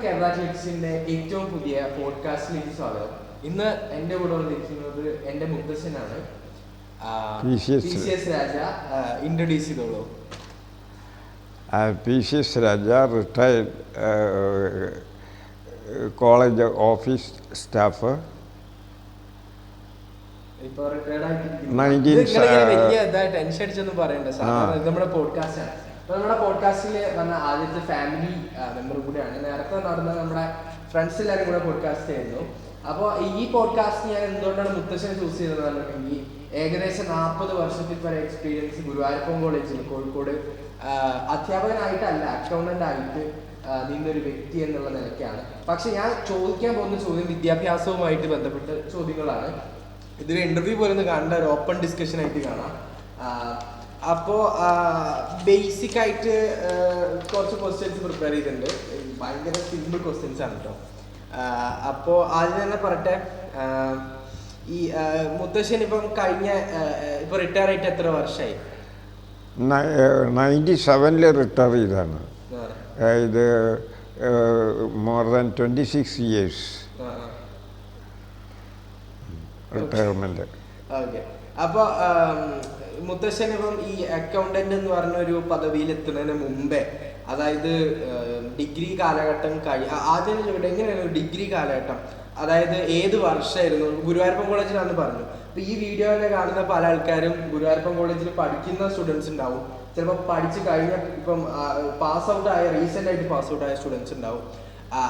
കേരള ക്ലിപ്സിന്റെ ഏറ്റവും പുതിയ പോഡ്കാസ്റ്റിലേക്ക് സ്വാഗതം. ഇന്ന് എൻ്റെ കൂടെ വന്നിരിക്കുന്നത് എൻ്റെ മുത്തശ്ശനാണ് PCS രാജ. ഇൻട്രൊഡ്യൂസ് ചെയ്തോളൂ. PCS രാജ, റിട്ടയർഡ് കോളേജ് ഓഫീസ് സ്റ്റാഫ്. വലിയ ടെൻഷൻ അടിച്ചൊന്നും പറയണ്ട സാർ, നമ്മുടെ പോഡ്കാസ്റ്റാണ്. നമ്മുടെ പോഡ്കാസ്റ്റിൽ വന്ന ആദ്യത്തെ ഫാമിലി മെമ്പർ കൂടെയാണ്. നേരത്തെ നടന്ന നമ്മുടെ ഫ്രണ്ട്സ് എല്ലാവരും കൂടെ പോഡ്കാസ്റ്റ് ചെയ്യുന്നു. അപ്പോൾ ഈ പോഡ്കാസ്റ്റ് ഞാൻ എന്തുകൊണ്ടാണ് മുത്തശ്ശനെ ചൂസ് ചെയ്തതെന്നുണ്ടെങ്കിൽ, ഏകദേശം 40 വർഷത്തിൽ വരെ എക്സ്പീരിയൻസ് ഗുരുവായൂരപ്പൻ കോളേജിൽ കോഴിക്കോട് അധ്യാപകനായിട്ടല്ല, അക്കൗണ്ടന്റ് ആയിട്ട് നിന്നൊരു വ്യക്തി എന്നുള്ള നിലയ്ക്കാണ്. പക്ഷെ ഞാൻ ചോദിക്കാൻ പോകുന്ന ചോദ്യം വിദ്യാഭ്യാസവുമായിട്ട് ബന്ധപ്പെട്ട ചോദ്യങ്ങളാണ്. ഇതൊരു ഇന്റർവ്യൂ പോലെ ഒന്ന് കാണേണ്ട, ഒരു ഓപ്പൺ ഡിസ്കഷൻ ആയിട്ട് കാണാം. അപ്പോൾ ബേസിക് ആയിട്ട് കുറച്ച് ക്വസ്റ്റ്യൻസ് പ്രിപ്പയർ ചെയ്തിട്ടുണ്ട്. ഭയങ്കര സിമ്പിൾ ക്വസ്റ്റ്യൻസ് ആണ് കേട്ടോ. അപ്പോൾ ആദ്യം തന്നെ പറയട്ടെ, ഈ മുത്തശ്ശൻ ഇപ്പം ഇപ്പൊ റിട്ടയർ ആയിട്ട് എത്ര വർഷമായി? 97 റിട്ടയർ ചെയ്താണ്. ഇത് more than 26 years retirement. Okay. അപ്പോൾ മുത്തശ്ശൻ ഇപ്പം ഈ അക്കൗണ്ടന്റ് എന്ന് പറഞ്ഞ ഒരു പദവിയിൽ എത്തുന്നതിന് മുമ്പേ, അതായത് ഡിഗ്രി കാലഘട്ടം ആദ്യം എങ്ങനെയായിരുന്നു ഡിഗ്രി കാലഘട്ടം? അതായത് ഏത് വർഷമായിരുന്നു? ഗുരുവായൂരപ്പൻ കോളേജിലാണെന്ന് പറഞ്ഞു. അപ്പൊ ഈ വീഡിയോയിലെ കാണുന്ന പല ആൾക്കാരും ഗുരുവായൂരപ്പൻ കോളേജിൽ പഠിക്കുന്ന സ്റ്റുഡൻസ് ഉണ്ടാവും. ചിലപ്പോൾ പഠിച്ചു കഴിഞ്ഞ ഇപ്പം പാസ് ഔട്ട് ആയ, റീസെന്റ് ആയിട്ട് പാസ് ഔട്ട് ആയ സ്റ്റുഡൻസ് ഉണ്ടാവും.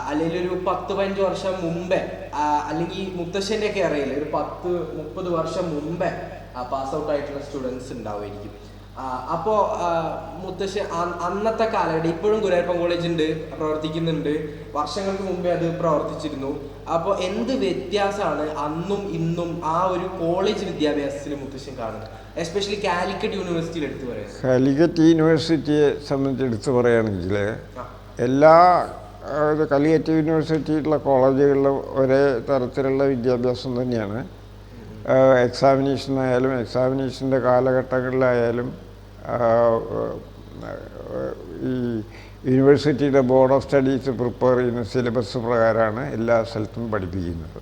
അല്ലെങ്കിൽ ഒരു 10-15 വർഷം മുമ്പേ, അല്ലെങ്കിൽ മുത്തശ്ശന്റെ ഒക്കെ അറിയില്ല, ഒരു 10-30 വർഷം മുമ്പേ പാസ് ഔട്ട് ആയിട്ടുള്ള സ്റ്റുഡൻസ് ഉണ്ടാവുമായിരിക്കും. അപ്പോൾ മുത്തശ്ശൻ അന്നത്തെ കാലഘട്ടം, ഇപ്പോഴും ഗുരുവായൂരപ്പൻ കോളേജ് ഉണ്ട്, പ്രവർത്തിക്കുന്നുണ്ട്. വർഷങ്ങൾക്ക് മുമ്പേ അത് പ്രവർത്തിച്ചിരുന്നു. അപ്പോൾ എന്ത് വ്യത്യാസമാണ് അന്നും ഇന്നും ആ ഒരു കോളേജ് വിദ്യാഭ്യാസത്തിൽ മുത്തശ്ശൻ കാണുന്നത്? എസ്പെഷ്യലി കാലിക്കറ്റ് യൂണിവേഴ്സിറ്റിയിൽ എടുത്തു പറയാം. കാലിക്കറ്റ് യൂണിവേഴ്സിറ്റിയെ സംബന്ധിച്ച് എടുത്തു പറയുകയാണെങ്കിൽ, എല്ലാ കാലിക്കറ്റ് യൂണിവേഴ്സിറ്റിയിലുള്ള കോളേജുകളിലും ഒരേ തരത്തിലുള്ള വിദ്യാഭ്യാസം തന്നെയാണ്. എക്സാമിനേഷനായാലും എക്സാമിനേഷൻ്റെ കാലഘട്ടങ്ങളിലായാലും ഈ യൂണിവേഴ്സിറ്റിയുടെ ബോർഡ് ഓഫ് സ്റ്റഡീസ് പ്രിപ്പയർ ചെയ്യുന്ന സിലബസ് പ്രകാരമാണ് എല്ലാ സ്ഥലത്തും പഠിപ്പിക്കുന്നത്.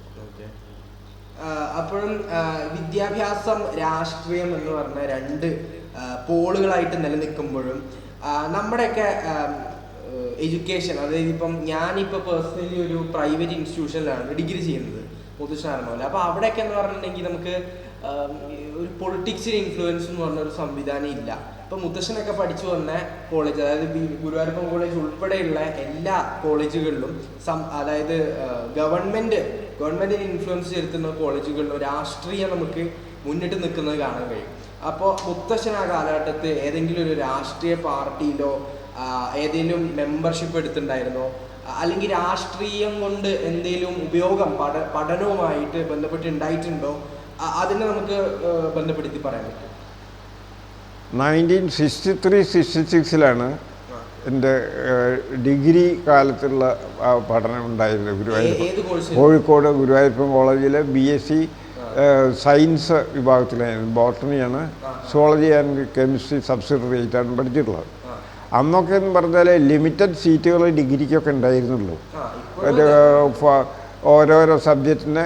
അപ്പോഴും വിദ്യാഭ്യാസം രാഷ്ട്രീയം എന്ന് പറഞ്ഞ രണ്ട് പോളുകളായിട്ട് നിലനിൽക്കുമ്പോഴും നമ്മുടെയൊക്കെ എഡ്യൂക്കേഷൻ, അതായത് ഇപ്പം ഞാനിപ്പോൾ പേഴ്സണലി ഒരു പ്രൈവറ്റ് ഇൻസ്റ്റിറ്റ്യൂഷനിലാണ് ഡിഗ്രി ചെയ്യുന്നത്, മുത്തശ്ശനാർമോല. അപ്പോൾ അവിടെയൊക്കെ എന്ന് പറഞ്ഞിട്ടുണ്ടെങ്കിൽ നമുക്ക് ഒരു പൊളിറ്റിക്സിന് ഇൻഫ്ലുവൻസ് എന്ന് പറഞ്ഞൊരു സംവിധാനം ഇല്ല. ഇപ്പം മുത്തശ്ശനൊക്കെ പഠിച്ചു വന്ന കോളേജ്, അതായത് ഗുരുവായൂരപ്പൻ കോളേജ് ഉൾപ്പെടെയുള്ള എല്ലാ കോളേജുകളിലും അതായത് ഗവൺമെന്റിന് ഇൻഫ്ലുവൻസ് ചെലുത്തുന്ന കോളേജുകളിലും രാഷ്ട്രീയം നമുക്ക് മുന്നിട്ട് നിൽക്കുന്നത് കാണാൻ കഴിയും. അപ്പോൾ മുത്തശ്ശൻ ആ കാലഘട്ടത്തിൽ ഏതെങ്കിലും ഒരു രാഷ്ട്രീയ പാർട്ടിയിലോ ഏതെങ്കിലും മെമ്പർഷിപ്പ് എടുത്തിട്ടുണ്ടായിരുന്നോ? അല്ലെങ്കിൽ രാഷ്ട്രീയം കൊണ്ട് എന്തെങ്കിലും ഉപയോഗം പഠനവുമായിട്ട് ബന്ധപ്പെട്ടുണ്ടായിട്ടുണ്ടോ? അതിനെ നമുക്ക് ബന്ധപ്പെടുത്തി പറയാൻ പറ്റും. 1963-66 എൻ്റെ ഡിഗ്രി കാലത്തുള്ള പഠനം ഉണ്ടായിരുന്നത് കോഴിക്കോട് ഗുരുവായൂരപ്പൻ കോളേജിലെ BSc സയൻസ് വിഭാഗത്തിലായിരുന്നു. ബോട്ടണിയാണ്, സുവോളജി ആൻഡ് കെമിസ്ട്രി സബ്സിഡറി ആയിട്ടാണ് പഠിച്ചിട്ടുള്ളത്. അന്നൊക്കെ എന്ന് പറഞ്ഞാൽ ലിമിറ്റഡ് സീറ്റുകൾ ഡിഗ്രിക്കൊക്കെ ഉണ്ടായിരുന്നുള്ളൂ. ഓരോരോ സബ്ജക്റ്റിന്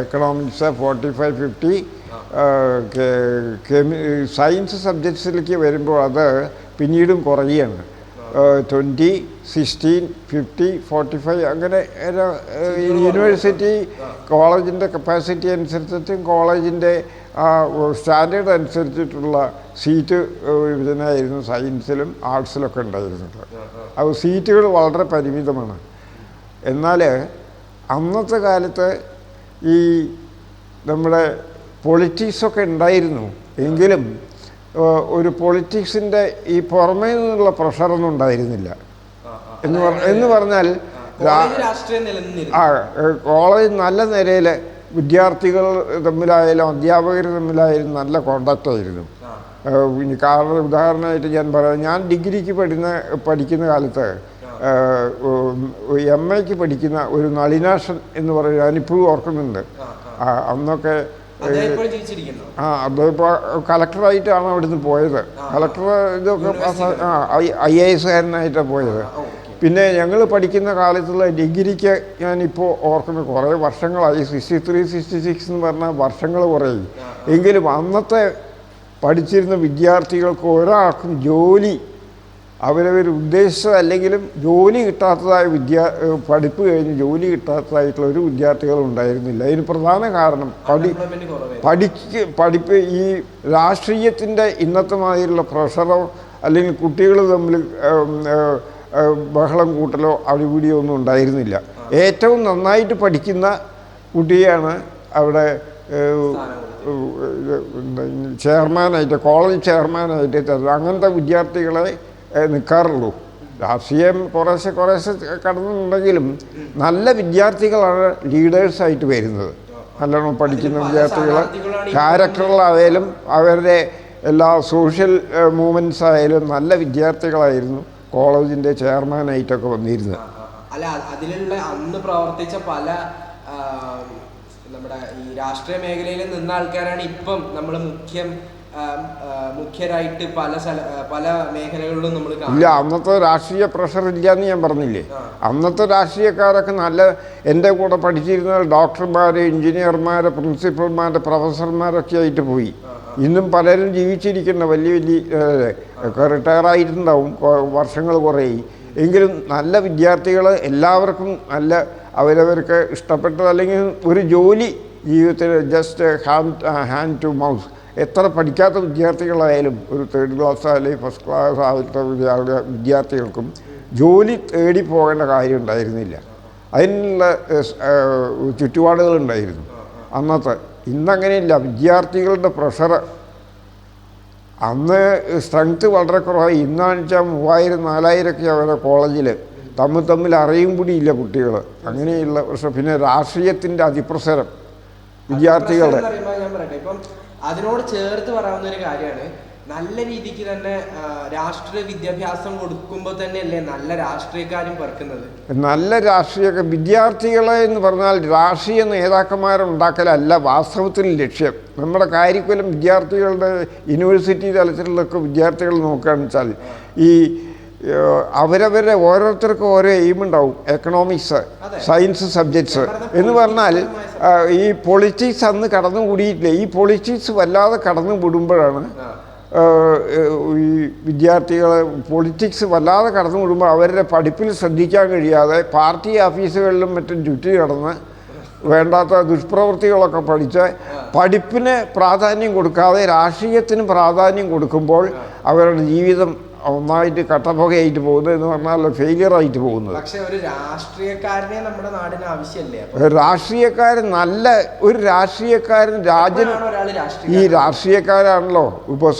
എക്കണോമിക്സ് 45-50, സയൻസ് സബ്ജക്ട്സിലേക്ക് വരുമ്പോൾ അത് പിന്നീടും കുറയുകയാണ്. 20, 16, 50, 45 അങ്ങനെ യൂണിവേഴ്സിറ്റി കോളേജിൻ്റെ കപ്പാസിറ്റി അനുസരിച്ചിട്ടും കോളേജിൻ്റെ ആ സ്റ്റാൻഡേർഡ് അനുസരിച്ചിട്ടുള്ള സീറ്റ് വിഭജനമായിരുന്നു സയൻസിലും ആർട്സിലൊക്കെ ഉണ്ടായിരുന്നത്. അപ്പോൾ സീറ്റുകൾ വളരെ പരിമിതമാണ്. എന്നാൽ അന്നത്തെ കാലത്ത് ഈ നമ്മുടെ പൊളിറ്റിക്സൊക്കെ ഉണ്ടായിരുന്നു. എങ്കിലും ഒരു പൊളിറ്റിക്സിൻ്റെ ഈ പുറമേ നിന്നുള്ള പ്രഷറൊന്നും ഉണ്ടായിരുന്നില്ല. എന്ന് പറഞ്ഞാൽ കോളേജ് നല്ല നിലയിൽ വിദ്യാർത്ഥികൾ തമ്മിലായാലും അധ്യാപകർ തമ്മിലായാലും നല്ല കോണ്ടാക്റ്റായിരുന്നു. കാരണം ഉദാഹരണമായിട്ട് ഞാൻ പറയാം, ഞാൻ ഡിഗ്രിക്ക് പഠിക്കുന്ന കാലത്ത് MA പഠിക്കുന്ന ഒരു നളിനാശൻ എന്ന് പറയുന്നത് ഞാനിപ്പോഴും ഓർക്കുന്നുണ്ട്. അന്നൊക്കെ അതിപ്പോൾ കളക്ടറായിട്ടാണ് അവിടുന്ന് പോയത്. കളക്ടർ ഇതൊക്കെ IAS കാരനായിട്ടാണ് പോയത്. പിന്നെ ഞങ്ങൾ പഠിക്കുന്ന കാലത്തുള്ള ഡിഗ്രിക്ക് ഞാനിപ്പോൾ ഓർക്കുന്ന കുറേ വർഷങ്ങളായി 63, 66 എന്ന് പറഞ്ഞാൽ വർഷങ്ങൾ കുറേയായി. എങ്കിലും അന്നത്തെ പഠിച്ചിരുന്ന വിദ്യാർത്ഥികൾക്ക് ഒരാൾക്കും ജോലി അവരവർ ഉദ്ദേശിച്ചതല്ലെങ്കിലും ജോലി കിട്ടാത്തതായ പഠിപ്പ് കഴിഞ്ഞ് ജോലി കിട്ടാത്തതായിട്ടുള്ള ഒരു വിദ്യാർത്ഥികളും ഉണ്ടായിരുന്നില്ല. അതിന് പ്രധാന കാരണം പഠിപ്പ് ഈ രാഷ്ട്രീയത്തിൻ്റെ ഇന്നത്തെ മാതിരിയുള്ള പ്രഷറോ അല്ലെങ്കിൽ കുട്ടികൾ തമ്മിൽ ബഹളം കൂട്ടലോ അടിപിടിയോ ഒന്നും ഉണ്ടായിരുന്നില്ല. ഏറ്റവും നന്നായിട്ട് പഠിക്കുന്ന കുട്ടിയാണ് അവിടെ ചെയർമാനായിട്ട്, കോളേജ് ചെയർമാനായിട്ട് അങ്ങനത്തെ വിദ്യാർത്ഥികളെ നിൽക്കാറുള്ളൂ. രാഷ്ട്രീയം കുറേശ്ശെ കടന്നുണ്ടെങ്കിലും നല്ല വിദ്യാർത്ഥികളാണ് ലീഡേഴ്സായിട്ട് വരുന്നത്. നല്ലോണം പഠിക്കുന്ന വിദ്യാർത്ഥികൾ ക്യാരക്ടറിലായാലും അവരുടെ എല്ലാ സോഷ്യൽ മൂവ്മെൻറ്റ്സ് ആയാലും നല്ല വിദ്യാർത്ഥികളായിരുന്നു കോളേജിൻ്റെ ചെയർമാനായിട്ടൊക്കെ വന്നിരുന്നത്. അല്ല, അതിലുള്ള അന്ന് പ്രവർത്തിച്ച പല നമ്മുടെ ഈ രാഷ്ട്രീയ മേഖലയിൽ നിന്ന ആൾക്കാരാണ് ഇപ്പം നമ്മൾ മുഖ്യരായിട്ട് പല മേഖലകളിലും നമ്മൾ ഇല്ല. അന്നത്തെ രാഷ്ട്രീയ പ്രഷർ ഇല്ല എന്ന് ഞാൻ പറഞ്ഞില്ലേ. അന്നത്തെ രാഷ്ട്രീയക്കാരൊക്കെ നല്ല എൻ്റെ കൂടെ പഠിച്ചിരുന്ന ഡോക്ടർമാർ, എഞ്ചിനീയർമാർ, പ്രിൻസിപ്പൽമാർ, പ്രൊഫസർമാരൊക്കെ ആയിട്ട് പോയി. ഇന്നും പലരും ജീവിച്ചിരിക്കുന്ന വലിയ റിട്ടയർ ആയിട്ടുണ്ടാവും, വർഷങ്ങൾ കുറേയായി. എങ്കിലും നല്ല വിദ്യാർത്ഥികൾ എല്ലാവർക്കും നല്ല അവരവർക്ക് ഇഷ്ടപ്പെട്ടത് അല്ലെങ്കിൽ ഒരു ജോലി ജീവിതത്തിൽ ജസ്റ്റ് ഹാൻഡ് ടു മൗസ്. എത്ര പഠിക്കാത്ത വിദ്യാർത്ഥികളായാലും ഒരു 3rd ക്ലാസ് അല്ലെങ്കിൽ 1st ക്ലാസ് ആദ്യത്തെ വിദ്യാർത്ഥികൾക്കും ജോലി തേടി പോകേണ്ട കാര്യം ഉണ്ടായിരുന്നില്ല. അതിനുള്ള ചുറ്റുപാടുകളുണ്ടായിരുന്നു അന്നത്തെ. ഇന്നങ്ങനെയില്ല. വിദ്യാർത്ഥികളുടെ പ്രഷർ അന്ന് സ്ട്രെങ്ത്ത് വളരെ കുറവായി. ഇന്നാണെന്ന് വെച്ചാൽ 3000, 4000 അവരുടെ കോളേജിൽ തമ്മിൽ അറിയും കൂടിയില്ല കുട്ടികൾ. അങ്ങനെയുള്ള പ്രശ്നം. പിന്നെ രാഷ്ട്രീയത്തിൻ്റെ അതിപ്രസരം വിദ്യാർത്ഥികളുടെ ഇപ്പം അതിനോട് ചേർത്ത് പറയാവുന്ന ഒരു കാര്യമാണ്, നല്ല രീതിക്ക് തന്നെ രാഷ്ട്രീയ വിദ്യാഭ്യാസം കൊടുക്കുമ്പോൾ തന്നെയല്ലേ നല്ല രാഷ്ട്രീയക്കാരും പറക്കുന്നത്. നല്ല വിദ്യാർത്ഥികളെ എന്ന് പറഞ്ഞാൽ രാഷ്ട്രീയ നേതാക്കന്മാരുണ്ടാക്കലല്ല വാസ്തവത്തിൽ ലക്ഷ്യം. നമ്മുടെ കാരിക്കുലം വിദ്യാർത്ഥികളുടെ യൂണിവേഴ്സിറ്റി തലത്തിലൊക്കെ വിദ്യാർത്ഥികൾ നോക്കുകയാണെന്ന് വെച്ചാൽ ഈ അവരവരുടെ ഓരോരുത്തർക്കും ഓരോ എയിമുണ്ടാവും. എക്കണോമിക്സ്, സയൻസ് സബ്ജക്ട്സ് എന്ന് പറഞ്ഞാൽ ഈ പൊളിറ്റിക്സ് അന്ന് കടന്നുകൂടിയിട്ടില്ല. ഈ പൊളിറ്റിക്സ് വല്ലാതെ കടന്നു വിടുമ്പോഴാണ് ഈ വിദ്യാർത്ഥികൾ പൊളിറ്റിക്സ് വല്ലാതെ കടന്നു വിടുമ്പോൾ അവരുടെ പഠിപ്പിൽ ശ്രദ്ധിക്കാൻ കഴിയാതെ പാർട്ടി ഓഫീസുകളിലും മറ്റും ചുറ്റി നടന്ന് വേണ്ടാത്ത ദുഷ്പ്രവൃത്തികളൊക്കെ പഠിച്ച് പഠിപ്പിന് പ്രാധാന്യം കൊടുക്കാതെ രാഷ്ട്രീയത്തിന് പ്രാധാന്യം കൊടുക്കുമ്പോൾ അവരുടെ ജീവിതം ഒന്നായിട്ട് കട്ടപ്പുകയായിട്ട് പോകുന്നത് എന്ന് പറഞ്ഞാൽ ഫെയിലിയർ ആയിട്ട് പോകുന്നത്. പക്ഷേ ഒരു രാഷ്ട്രീയക്കാരനെ നമ്മുടെ നാടിന് ആവശ്യമല്ലേ? രാഷ്ട്രീയക്കാരൻ നല്ല ഒരു രാഷ്ട്രീയക്കാരൻ ഈ രാഷ്ട്രീയക്കാരാണല്ലോ ഇപ്പോൾ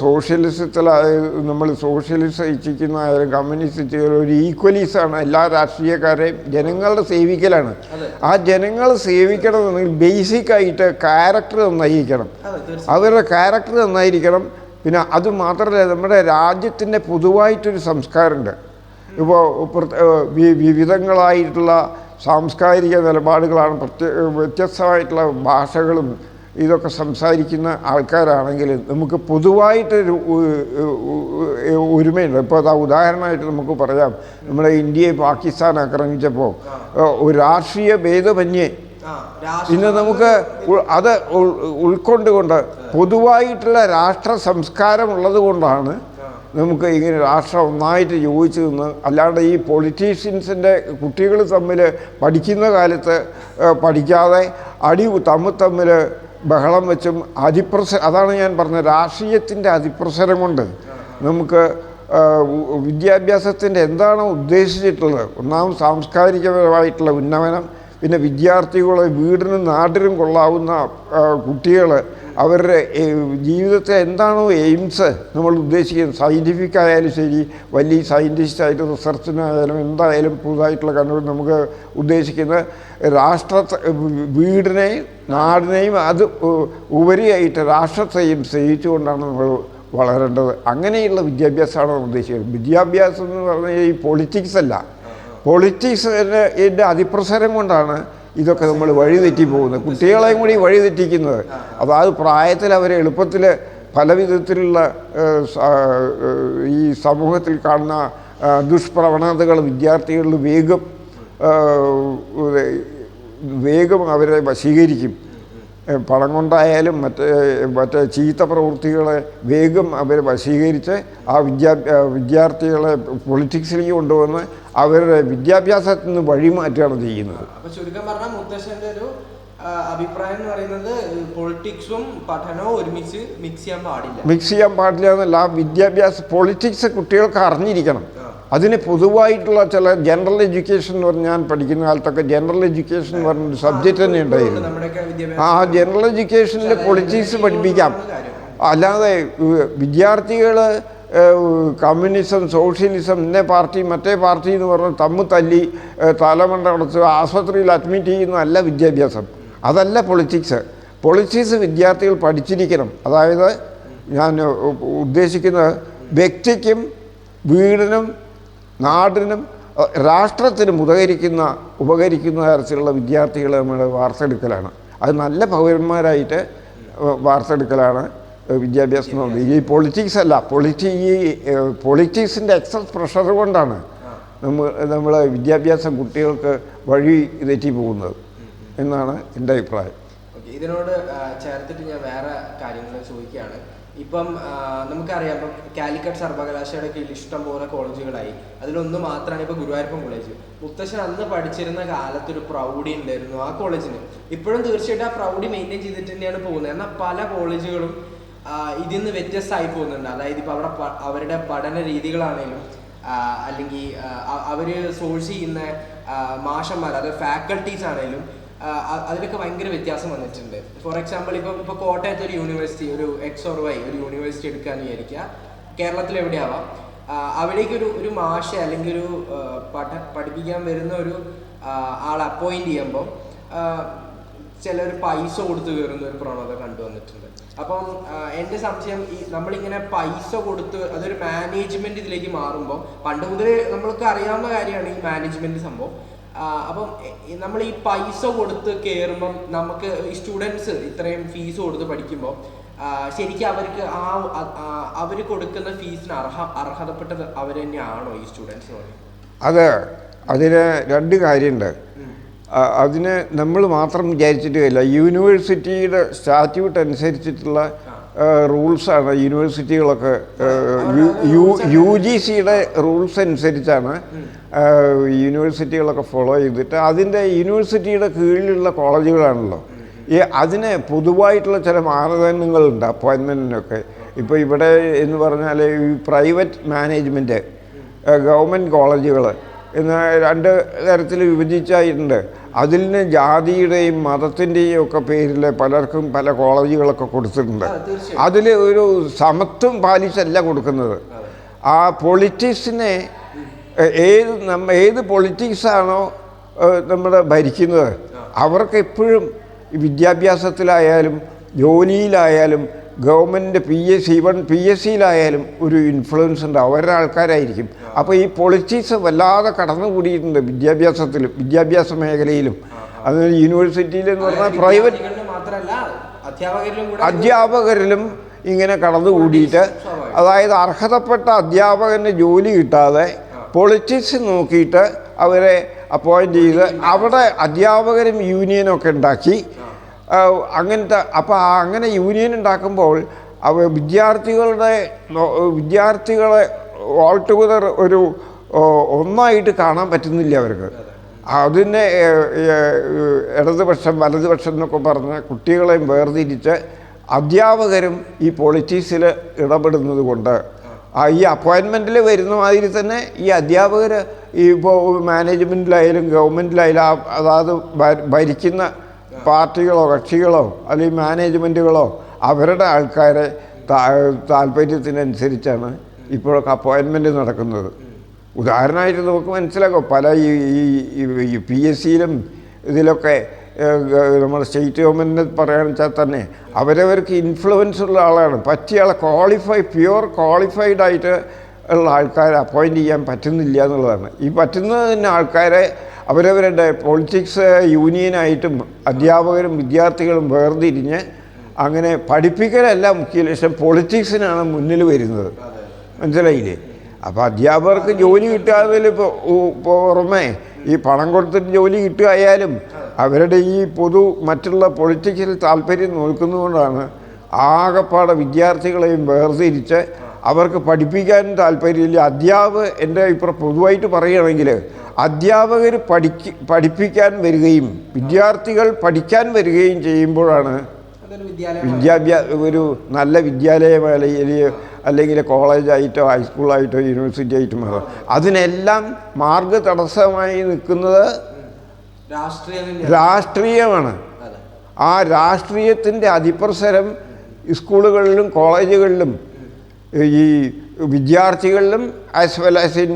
നമ്മൾ സോഷ്യലിസ്റ്റ് ഇച്ഛിക്കുന്നതായാലും കമ്മ്യൂണിസ്റ്റ് ഒരു ഈക്വലീസാണ്. എല്ലാ രാഷ്ട്രീയക്കാരെയും ജനങ്ങളുടെ സേവിക്കലാണ്. ആ ജനങ്ങൾ സേവിക്കണമെന്നുണ്ടെങ്കിൽ ബേസിക്കായിട്ട് ക്യാരക്ടർ നന്നായിരിക്കണം. അവരുടെ ക്യാരക്ടർ നന്നായിരിക്കണം. പിന്നെ അതുമാത്രമല്ല, നമ്മുടെ രാജ്യത്തിൻ്റെ പൊതുവായിട്ടൊരു സംസ്കാരമുണ്ട്. ഇപ്പോൾ വിവിധങ്ങളായിട്ടുള്ള സാംസ്കാരിക നിലപാടുകളാണ്, വ്യത്യസ്തമായിട്ടുള്ള ഭാഷകളും ഇതൊക്കെ സംസാരിക്കുന്ന ആൾക്കാരാണെങ്കിൽ നമുക്ക് പൊതുവായിട്ടൊരു ഒരുമയുണ്ട്. ഇപ്പോൾ അതാ ഉദാഹരണമായിട്ട് നമുക്ക് പറയാം, നമ്മുടെ ഇന്ത്യയെ പാകിസ്ഥാൻ ആക്രമിച്ചപ്പോൾ ഒരു രാഷ്ട്രീയ ഭേദമന്യേ ഇന്ന് നമുക്ക് അത് ഉൾക്കൊണ്ടുകൊണ്ട് പൊതുവായിട്ടുള്ള രാഷ്ട്ര സംസ്കാരം ഉള്ളത് കൊണ്ടാണ് നമുക്ക് ഇങ്ങനെ രാഷ്ട്രം ഒന്നായിട്ട് യോജിച്ച് നിന്ന്. അല്ലാണ്ട് ഈ പൊളിറ്റീഷ്യൻസിൻ്റെ കുട്ടികൾ തമ്മിൽ പഠിക്കുന്ന കാലത്ത് പഠിക്കാതെ തമ്മിൽ ബഹളം വെച്ചും അതാണ് ഞാൻ പറഞ്ഞത്, രാഷ്ട്രീയത്തിൻ്റെ അതിപ്രസരം കൊണ്ട് നമുക്ക് വിദ്യാഭ്യാസത്തിൻ്റെ എന്താണോ ഉദ്ദേശിച്ചിട്ടുള്ളത്, ഒന്നാമത് സാംസ്കാരികപരമായിട്ടുള്ള ഉന്നമനം, പിന്നെ വിദ്യാർത്ഥികളെ വീടിനും നാടിനും കൊള്ളാവുന്ന കുട്ടികൾ അവരുടെ ജീവിതത്തിൽ എന്താണോ എയിംസ് നമ്മൾ ഉദ്ദേശിക്കുന്നത്, സയൻറ്റിഫിക് ആയാലും ശരി, വലിയ സയൻറ്റിസ്റ്റായിട്ട് റിസർച്ചിനായാലും എന്തായാലും പുതുതായിട്ടുള്ള കണ്ടുപിടി നമുക്ക് ഉദ്ദേശിക്കുന്നത് വീടിനെയും നാടിനെയും അത് ഉപരിയായിട്ട് രാഷ്ട്രത്തെയും സ്നേഹിച്ചുകൊണ്ടാണ് നമ്മൾ വളരേണ്ടത്. അങ്ങനെയുള്ള വിദ്യാഭ്യാസമാണ് ഉദ്ദേശിക്കുന്നത്. വിദ്യാഭ്യാസം എന്ന് പറഞ്ഞാൽ ഈ പൊളിറ്റിക്സ് അല്ല. പൊളിറ്റിക്സിൻ്റെ അതിപ്രസരം കൊണ്ടാണ് ഇതൊക്കെ നമ്മൾ വഴിതെറ്റി പോകുന്നത്, കുട്ടികളെയും കൂടി വഴിതെറ്റിക്കുന്നത്. അതായത് പ്രായത്തിൽ അവരെ എളുപ്പത്തിൽ പല വിധത്തിലുള്ള ഈ സമൂഹത്തിൽ കാണുന്ന ദുഷ്പ്രവണതകൾ വിദ്യാർത്ഥികളിൽ വേഗം അവരെ വശീകരിക്കും. പണം കൊണ്ടായാലും മറ്റേ ചീത്ത പ്രവൃത്തികളെ വേഗം അവരെ വശീകരിച്ച് ആ വിദ്യാർത്ഥികളെ പൊളിറ്റിക്സിലേക്ക് കൊണ്ടുവന്ന് അവരുടെ വിദ്യാഭ്യാസത്തിൽ നിന്ന് വഴിമാറ്റുകയാണ് ചെയ്യുന്നത്. അപ്പോൾ ചുരുക്കം പറഞ്ഞാൽ മുത്തശ്ശൻ്റെ ഒരു അഭിപ്രായം എന്ന് പറയുന്നത് പൊളിറ്റിക്സും പഠനവും ഒരുമിച്ച് മിക്സ് ചെയ്യാൻ പാടില്ല എന്നല്ല. പൊളിറ്റിക്സ് കുട്ടികൾക്ക് അറിഞ്ഞിരിക്കണം. അതിന് പൊതുവായിട്ടുള്ള ചില ജനറൽ എഡ്യൂക്കേഷൻ എന്ന് പറഞ്ഞാൽ ഞാൻ പഠിക്കുന്ന കാലത്തൊക്കെ ജനറൽ എഡ്യൂക്കേഷൻ എന്ന് പറഞ്ഞൊരു സബ്ജക്റ്റ് തന്നെ ഉണ്ടായിരുന്നു. ആ ജനറൽ എഡ്യൂക്കേഷനിൽ പൊളിറ്റിക്സ് പഠിപ്പിക്കാം. അല്ലാതെ വിദ്യാർത്ഥികൾ കമ്മ്യൂണിസം, സോഷ്യലിസം, ഇന്നേ പാർട്ടി മറ്റേ പാർട്ടി എന്ന് പറഞ്ഞ് തല്ലി തലമണ്ട അടച്ച് ആശുപത്രിയിൽ അഡ്മിറ്റ് ചെയ്യുന്നതല്ല വിദ്യാഭ്യാസം. അതല്ല പൊളിറ്റിക്സ് വിദ്യാർത്ഥികൾ പഠിച്ചിരിക്കണം. അതായത് ഞാൻ ഉദ്ദേശിക്കുന്നത് വ്യക്തിക്കും വീടിനും നാടിനും രാഷ്ട്രത്തിനും ഉപകരിക്കുന്ന തരത്തിലുള്ള വിദ്യാർത്ഥികളെ നമ്മൾ വാർത്തെടുക്കലാണ്. അത് നല്ല പൗരന്മാരായിട്ട് വാർത്തെടുക്കലാണ് വിദ്യാഭ്യാസം. ഈ പൊളിറ്റിക്സ് അല്ല, പൊളിറ്റിക്സിൻ്റെ എക്സസ് പ്രഷർ കൊണ്ടാണ് നമ്മൾ വിദ്യാഭ്യാസം കുട്ടികൾക്ക് വഴി തെറ്റി പോകുന്നത് എന്നാണ് എൻ്റെ അഭിപ്രായം. ഇതിനോട് ചേർത്തിട്ട് ഞാൻ വേറെ കാര്യങ്ങൾ ചോദിക്കുകയാണ്. ഇപ്പം നമുക്കറിയാം, ഇപ്പം കാലിക്കറ്റ് സർവകലാശാലയുടെ കീഴിൽ ഇഷ്ടം പോലെ കോളേജുകളായി. അതിലൊന്ന് മാത്രമാണ് ഇപ്പോൾ ഗുരുവായൂരപ്പൻ കോളേജ്. മുത്തശ്ശൻ അന്ന് പഠിച്ചിരുന്ന കാലത്തൊരു പ്രൗഢി ഉണ്ടായിരുന്നു ആ കോളേജിന്. ഇപ്പോഴും തീർച്ചയായിട്ടും ആ പ്രൗഢി മെയിൻറ്റെയിൻ ചെയ്തിട്ട് തന്നെയാണ് പോകുന്നത്. എന്നാൽ പല കോളേജുകളും ഇതിൽ നിന്ന് വ്യത്യസ്തമായി പോകുന്നുണ്ട്. അതായത് ഇപ്പോൾ അവരുടെ പഠന രീതികളാണേലും അല്ലെങ്കിൽ അവർ സോഴ്സ് ചെയ്യുന്ന മാഷന്മാർ, അതായത് ഫാക്കൽറ്റീസ് ആണേലും അതിലൊക്കെ ഭയങ്കര വ്യത്യാസം വന്നിട്ടുണ്ട്. ഫോർ എക്സാമ്പിൾ, ഇപ്പോൾ കോട്ടയത്ത് ഒരു യൂണിവേഴ്സിറ്റി, ഒരു എക്സ് ഓർ വൈ ഒരു യൂണിവേഴ്സിറ്റി എടുക്കാന്ന് വിചാരിക്കുക, കേരളത്തിൽ എവിടെയാവാം, അവിടേക്ക് ഒരു മാഷ അല്ലെങ്കിൽ ഒരു പഠിപ്പിക്കാൻ വരുന്ന ഒരു ആളെ അപ്പോയിന്റ് ചെയ്യുമ്പോൾ ചിലർ പൈസ കൊടുത്ത് കയറുന്ന ഒരു പ്രവണത കണ്ടുവന്നിട്ടുണ്ട്. അപ്പം എൻ്റെ സംശയം, നമ്മളിങ്ങനെ പൈസ കൊടുത്ത് അതൊരു മാനേജ്മെന്റ് ഇതിലേക്ക് മാറുമ്പോൾ, പണ്ട് മുതൽ നമ്മൾക്ക് അറിയാവുന്ന കാര്യമാണ് ഈ മാനേജ്മെന്റ് സംഭവം. അപ്പം നമ്മൾ ഈ പൈസ കൊടുത്ത് കയറുമ്പം നമുക്ക് ഈ സ്റ്റുഡൻസ് ഇത്രയും ഫീസ് കൊടുത്ത് പഠിക്കുമ്പോൾ ശരിക്കും അവർക്ക് അവർ കൊടുക്കുന്ന ഫീസിന് അർഹതപ്പെട്ടത് അവർ തന്നെയാണോ ഈ സ്റ്റുഡൻസ്? അതിന് രണ്ട് കാര്യമുണ്ട്. അതിന് നമ്മൾ മാത്രം വിചാരിച്ചിട്ട് കാര്യമില്ല. യൂണിവേഴ്സിറ്റിയുടെ സ്റ്റാറ്റ്യൂട്ട് അനുസരിച്ചിട്ടുള്ള റൂൾസാണ് യൂണിവേഴ്സിറ്റികളൊക്കെ. UGCയുടെ റൂൾസ് അനുസരിച്ചാണ് യൂണിവേഴ്സിറ്റികളൊക്കെ ഫോളോ ചെയ്തിട്ട് അതിൻ്റെ യൂണിവേഴ്സിറ്റിയുടെ കീഴിലുള്ള കോളേജുകളാണല്ലോ. അതിന് പൊതുവായിട്ടുള്ള ചില മാനദണ്ഡങ്ങളുണ്ട് അപ്പോയിൻമെൻറ്റിനൊക്കെ. ഇപ്പോൾ ഇവിടെ എന്ന് പറഞ്ഞാൽ ഈ പ്രൈവറ്റ് മാനേജ്മെൻറ്റ്, ഗവൺമെൻറ് കോളേജുകൾ എന്ന രണ്ട് തരത്തിൽ വിഭജിച്ചായിട്ടുണ്ട്. അതിന് ജാതിയുടെയും മതത്തിൻ്റെയും ഒക്കെ പേരിൽ പലർക്കും പല കോളേജുകളൊക്കെ കൊടുത്തിട്ടുണ്ട്. അതിൽ ഒരു സമത്വം പാലിച്ചല്ല കൊടുക്കുന്നത്. ആ പൊളിറ്റിക്സിനെ ഏത് പൊളിറ്റിക്സാണോ നമ്മുടെ ഭരിക്കുന്നത് അവർക്ക് എപ്പോഴും വിദ്യാഭ്യാസത്തിലായാലും ജോലിയിലായാലും ഗവൺമെൻറ് PSCയിലായാലും ഒരു ഇൻഫ്ലുവൻസ് ഉണ്ട്. അവരുടെ ആൾക്കാരായിരിക്കും. അപ്പോൾ ഈ പൊളിറ്റിക്സ് വല്ലാതെ കടന്നുകൂടിയിട്ടുണ്ട് വിദ്യാഭ്യാസ മേഖലയിലും. അത് യൂണിവേഴ്സിറ്റിയിലെന്ന് പറഞ്ഞാൽ പ്രൈവറ്റ് അധ്യാപകരിലും ഇങ്ങനെ കടന്നുകൂടിയിട്ട്, അതായത് അർഹതപ്പെട്ട അധ്യാപകന് ജോലി കിട്ടാതെ പൊളിറ്റിക്സ് നോക്കിയിട്ട് അവരെ അപ്പോയിൻ്റ് ചെയ്ത് അവിടെ അധ്യാപകരും യൂണിയനൊക്കെ ഉണ്ടാക്കി അങ്ങനത്തെ. അപ്പോൾ അങ്ങനെ യൂണിയൻ ഉണ്ടാക്കുമ്പോൾ വിദ്യാർത്ഥികളെ ഓൾ ടുഗദർ ഒരു ഒന്നായിട്ട് കാണാൻ പറ്റുന്നില്ല അവർക്ക്. അതിനെ ഇടതുപക്ഷം വലതുപക്ഷം എന്നൊക്കെ പറഞ്ഞ് കുട്ടികളെയും വേർതിരിച്ച് അധ്യാപകരും ഈ പൊളിറ്റിക്സിൽ ഇടപെടുന്നത് കൊണ്ട് ഈ അപ്പോയിൻമെൻറ്റിൽ വരുന്ന മാതിരി തന്നെ ഈ അധ്യാപകർ ഇപ്പോൾ മാനേജ്മെൻറ്റിലായാലും ഗവൺമെൻറ്റിലായാലും അതായത് ഭരിക്കുന്ന പാർട്ടികളോ കക്ഷികളോ അല്ലെങ്കിൽ മാനേജ്മെൻറ്റുകളോ അവരുടെ ആൾക്കാരെ താല്പര്യത്തിനനുസരിച്ചാണ് ഇപ്പോഴൊക്കെ അപ്പോയിൻമെൻറ്റ് നടക്കുന്നത്. ഉദാഹരണമായിട്ട് നമുക്ക് മനസ്സിലാക്കും, പല ഈ PSCയിലും ഇതിലൊക്കെ നമ്മുടെ സ്റ്റേറ്റ് ഗവൺമെൻറ്റിനെ പറയുകയാണെന്ന് വെച്ചാൽ തന്നെ അവരവർക്ക് ഇൻഫ്ലുവൻസ് ഉള്ള ആളാണ്, പറ്റിയ ആളെ പ്യുവർ ക്വാളിഫൈഡ് ആയിട്ട് ഉള്ള ആൾക്കാരെ അപ്പോയിൻ്റ് ചെയ്യാൻ പറ്റുന്നില്ല എന്നുള്ളതാണ്. ഈ പറ്റുന്നതിന് ആൾക്കാരെ അവരവരുടെ പൊളിറ്റിക്സ് യൂണിയനായിട്ടും അധ്യാപകരും വിദ്യാർത്ഥികളും വേർതിരിഞ്ഞ് അങ്ങനെ പഠിപ്പിക്കലല്ല മുഖ്യ ലക്ഷ്യം, പൊളിറ്റിക്സിനാണ് മുന്നിൽ വരുന്നത്. മനസ്സിലായില്ലേ? അപ്പോൾ അധ്യാപകർക്ക് ജോലി കിട്ടാതിൽ പുറമെ ഈ പണം കൊടുത്തിട്ട് ജോലി കിട്ടുകയായാലും അവരുടെ ഈ മറ്റുള്ള പൊളിറ്റിക്കൽ താല്പര്യം നോക്കുന്നതുകൊണ്ടാണ് ആകെപ്പാടെ വിദ്യാർത്ഥികളെയും വേർതിരിച്ച് അവർക്ക് പഠിപ്പിക്കാനും താല്പര്യമില്ല. എൻ്റെ ഇപ്പോൾ പൊതുവായിട്ട് പറയുകയാണെങ്കിൽ അധ്യാപകർ പഠിപ്പിക്കാൻ വരികയും വിദ്യാർത്ഥികൾ പഠിക്കാൻ വരികയും ചെയ്യുമ്പോഴാണ് ഒരു നല്ല വിദ്യാലയം അല്ലെങ്കിൽ കോളേജായിട്ടോ ഹൈസ്കൂളായിട്ടോ യൂണിവേഴ്സിറ്റി ആയിട്ടോ മാറും. അതിനെല്ലാം മാർഗ തടസ്സമായി നിൽക്കുന്നത് രാഷ്ട്രീയമാണ്. ആ രാഷ്ട്രീയത്തിൻ്റെ അതിപ്രസരം സ്കൂളുകളിലും കോളേജുകളിലും ഈ വിദ്യാർത്ഥികളിലും as well as in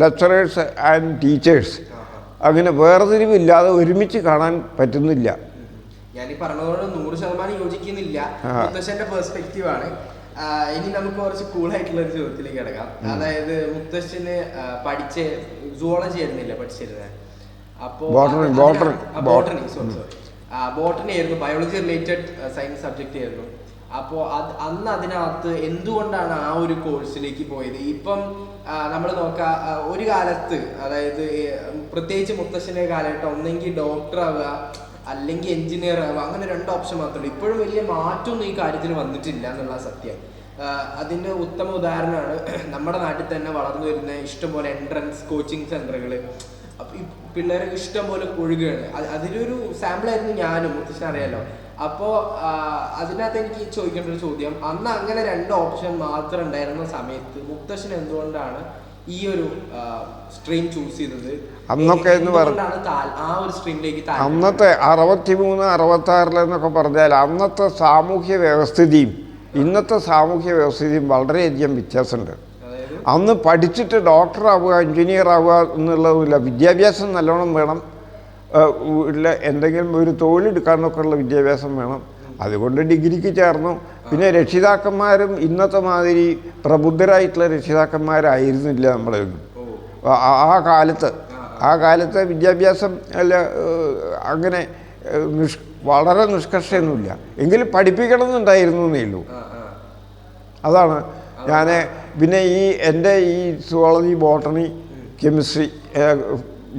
lecturers and teachers അങ്ങനെ വേർതിരിവില്ലാതെ ഒരുമിച്ച് കാണാൻ പറ്റുന്നില്ല. ഞാൻ ഈ പറഞ്ഞതോട് 100% യോജിക്കുന്നില്ല. മുത്തശ്ശന്റെ പെർസ്പെക്റ്റീവ് ആണ്. ഇനി നമുക്ക് കുറച്ച് കൂളായിട്ടുള്ള ഒരു ചോദ്യത്തിലേക്ക് കിടക്കാം. അതായത് മുത്തശ്ശന് പഠിച്ച സുവോളജി ആയിരുന്നില്ല പഠിച്ചിരുന്നത്, അപ്പോ ബോട്ടണി ആയിരുന്നു, ബയോളജി റിലേറ്റഡ് സയൻസ് സബ്ജക്റ്റ് ആയിരുന്നു. അപ്പോൾ അന്ന് അതിനകത്ത് എന്തുകൊണ്ടാണ് ആ ഒരു കോഴ്സിലേക്ക് പോയത്? ഇപ്പം നമ്മൾ നോക്കാം, ഒരു കാലത്ത് അതായത് പ്രത്യേകിച്ച് മുത്തശ്ശൻ്റെ കാലഘട്ടം ഒന്നെങ്കിൽ ഡോക്ടർ ആവുക അല്ലെങ്കിൽ എഞ്ചിനീയർ ആവുക, അങ്ങനെ 2 ഓപ്ഷൻ മാത്രമേ ഉള്ളൂ. ഇപ്പോഴും വലിയ മാറ്റമൊന്നും ഈ കാര്യത്തിൽ വന്നിട്ടില്ല എന്നുള്ള സത്യം. അതിൻ്റെ ഉത്തമ ഉദാഹരണമാണ് നമ്മുടെ നാട്ടിൽ തന്നെ വളർന്നു വരുന്ന ഇഷ്ടംപോലെ എൻട്രൻസ് കോച്ചിങ് സെൻ്ററുകൾ. അപ്പോൾ ഈ പിള്ളേരെ ഇഷ്ടംപോലെ ഒഴുകുകയാണ്. അതിലൊരു സാമ്പിളായിരുന്നു ഞാനും, മുത്തശ്ശൻ അറിയാലോ. അപ്പോൾ അതിനകത്ത് എനിക്ക് ചോദിക്കേണ്ട ഒരു ചോദ്യം, അന്ന് അങ്ങനെ 2 ഓപ്ഷൻ മാത്രം ഉണ്ടായിരുന്ന സമയത്ത് മുത്തശ്ശൻ എന്തുകൊണ്ടാണ് ഈ ഒരു സ്ട്രീം ചൂസ് ചെയ്തത്? അന്നൊക്കെ എന്ന് പറഞ്ഞാൽ ആ ഒരു സ്ട്രീമിലേക്ക് അന്നത്തെ 63, 66 പറഞ്ഞാൽ അന്നത്തെ സാമൂഹ്യ വ്യവസ്ഥിതിയും ഇന്നത്തെ സാമൂഹ്യ വ്യവസ്ഥിതിയും വളരെയധികം വ്യത്യാസമുണ്ട്. അന്ന് പഠിച്ചിട്ട് ഡോക്ടറാവുക എഞ്ചിനീയർ ആവുക എന്നുള്ളതില്ല, വിദ്യാഭ്യാസം നല്ലോണം വേണം, ഇല്ല എന്തെങ്കിലും ഒരു തൊഴിലെടുക്കാനൊക്കെ ഉള്ള വിദ്യാഭ്യാസം വേണം. അതുകൊണ്ട് ഡിഗ്രിക്ക് ചേർന്നു. പിന്നെ രക്ഷിതാക്കന്മാരും ഇന്നത്തെ മാതിരി പ്രബുദ്ധരായിട്ടുള്ള രക്ഷിതാക്കന്മാരായിരുന്നില്ല നമ്മളൊന്നും. ആ കാലത്തെ വിദ്യാഭ്യാസം അങ്ങനെ വളരെ നിഷ്കർഷയൊന്നുമില്ല, എങ്കിലും പഠിപ്പിക്കണമെന്നുണ്ടായിരുന്നു എന്നേ ഉള്ളൂ. അതാണ് ഞാൻ പിന്നെ എൻ്റെ ഈ zoology, botany, chemistry,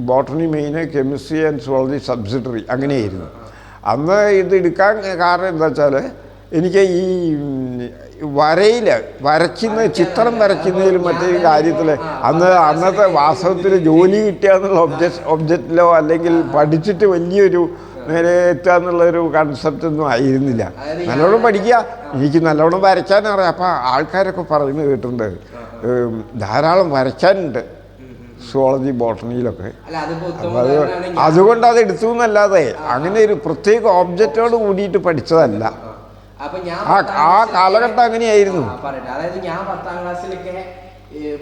botany main, chemistry and zoology subsidiary അങ്ങനെയായിരുന്നു. അന്ന് ഇത് എടുക്കാൻ കാരണം എന്താ വെച്ചാൽ എനിക്ക് ഈ വരയ്ക്കുന്ന ചിത്രം വരയ്ക്കുന്നതിലും മറ്റേ കാര്യത്തിൽ അന്നത്തെ വാസ്തവത്തിൽ ജോലി കിട്ടുക എന്നുള്ള ഒബ്ജക്റ്റിലോ അല്ലെങ്കിൽ പഠിച്ചിട്ട് വലിയൊരു നേരെ എത്തുക എന്നുള്ളൊരു കൺസെപ്റ്റൊന്നും ആയിരുന്നില്ല. നല്ലോണം പഠിക്കുക, എനിക്ക് നല്ലോണം വരയ്ക്കാനറിയാം. അപ്പോൾ ആൾക്കാരൊക്കെ പറയുന്നത് കേട്ടിട്ടുണ്ട് ധാരാളം വരയ്ക്കാനുണ്ട് സുവോളജി ബോട്ടണിയിലൊക്കെ. അപ്പോൾ അതുകൊണ്ട് അത് എടുത്തു എന്നല്ലാതെ അങ്ങനെ ഒരു പ്രത്യേക ഓബ്ജക്റ്റോട് കൂടിയിട്ട് പഠിച്ചതല്ല. ആ കാലഘട്ടം അങ്ങനെയായിരുന്നു. അതായത് ഞാൻ 10ാം ക്ലാസ്സിലൊക്കെ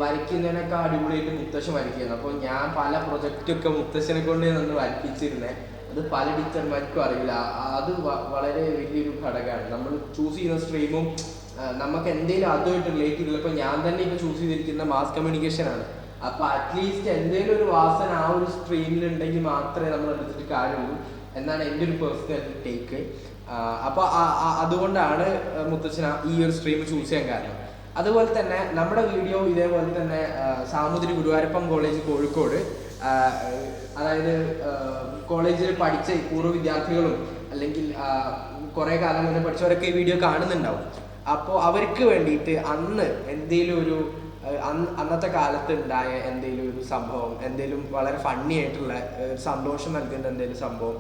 വരയ്ക്കുന്നതിനൊക്കെ അടിപൊളിയായിട്ട് മുത്തശ്ശൻ വരയ്ക്കുന്നു. അപ്പോൾ ഞാൻ പല പ്രൊജക്റ്റൊക്കെ മുത്തശ്ശനെ കൊണ്ട് നിന്ന് വരപ്പിച്ചിരുന്നേ. അത് പല ടീച്ചർമാർക്കും അറിയില്ല. അത് വളരെ വലിയൊരു ഘടകമാണ്. നമ്മൾ ചൂസ് ചെയ്യുന്ന സ്ട്രീമും നമുക്ക് എന്തെങ്കിലും അതുമായിട്ട് റിലേറ്റ് ചെയ്തില്ല. ഇപ്പോൾ ഞാൻ തന്നെ ഇപ്പോൾ ചൂസ് ചെയ്തിരിക്കുന്ന മാസ് കമ്മ്യൂണിക്കേഷൻ ആണ്. അപ്പോൾ അറ്റ്ലീസ്റ്റ് എന്തെങ്കിലും ഒരു വാസന ആ ഒരു സ്ട്രീമിൽ ഉണ്ടെങ്കിൽ മാത്രമേ നമ്മൾ എടുത്തിട്ട് കാര്യമുള്ളൂ എന്നാണ് എൻ്റെ ഒരു പേഴ്സണൽ ടേക്ക്. അപ്പോൾ അതുകൊണ്ടാണ് മുത്തച്ഛന ഈ ഒരു സ്ട്രീം ചൂസ് ചെയ്യാൻ കാരണം. അതുപോലെ തന്നെ നമ്മുടെ വീഡിയോ ഇതേപോലെ തന്നെ സാമൂതിരി ഗുരുവായൂരപ്പൻ കോളേജ് കോഴിക്കോട്, അതായത് കോളേജിൽ പഠിച്ച പൂർവ്വ വിദ്യാർത്ഥികളും അല്ലെങ്കിൽ കുറേ കാലം മുന്നേ പഠിച്ചവരൊക്കെ ഈ വീഡിയോ കാണുന്നുണ്ടാവും. അപ്പോൾ അവർക്ക് വേണ്ടിയിട്ട് അന്ന് എന്തെങ്കിലും ഒരു അന്നത്തെ കാലത്ത് ഉണ്ടായ എന്തെങ്കിലും ഒരു സംഭവം, എന്തെങ്കിലും വളരെ ഫണ്ണി ആയിട്ടുള്ള സന്തോഷം നൽകുന്ന എന്തെങ്കിലും സംഭവം.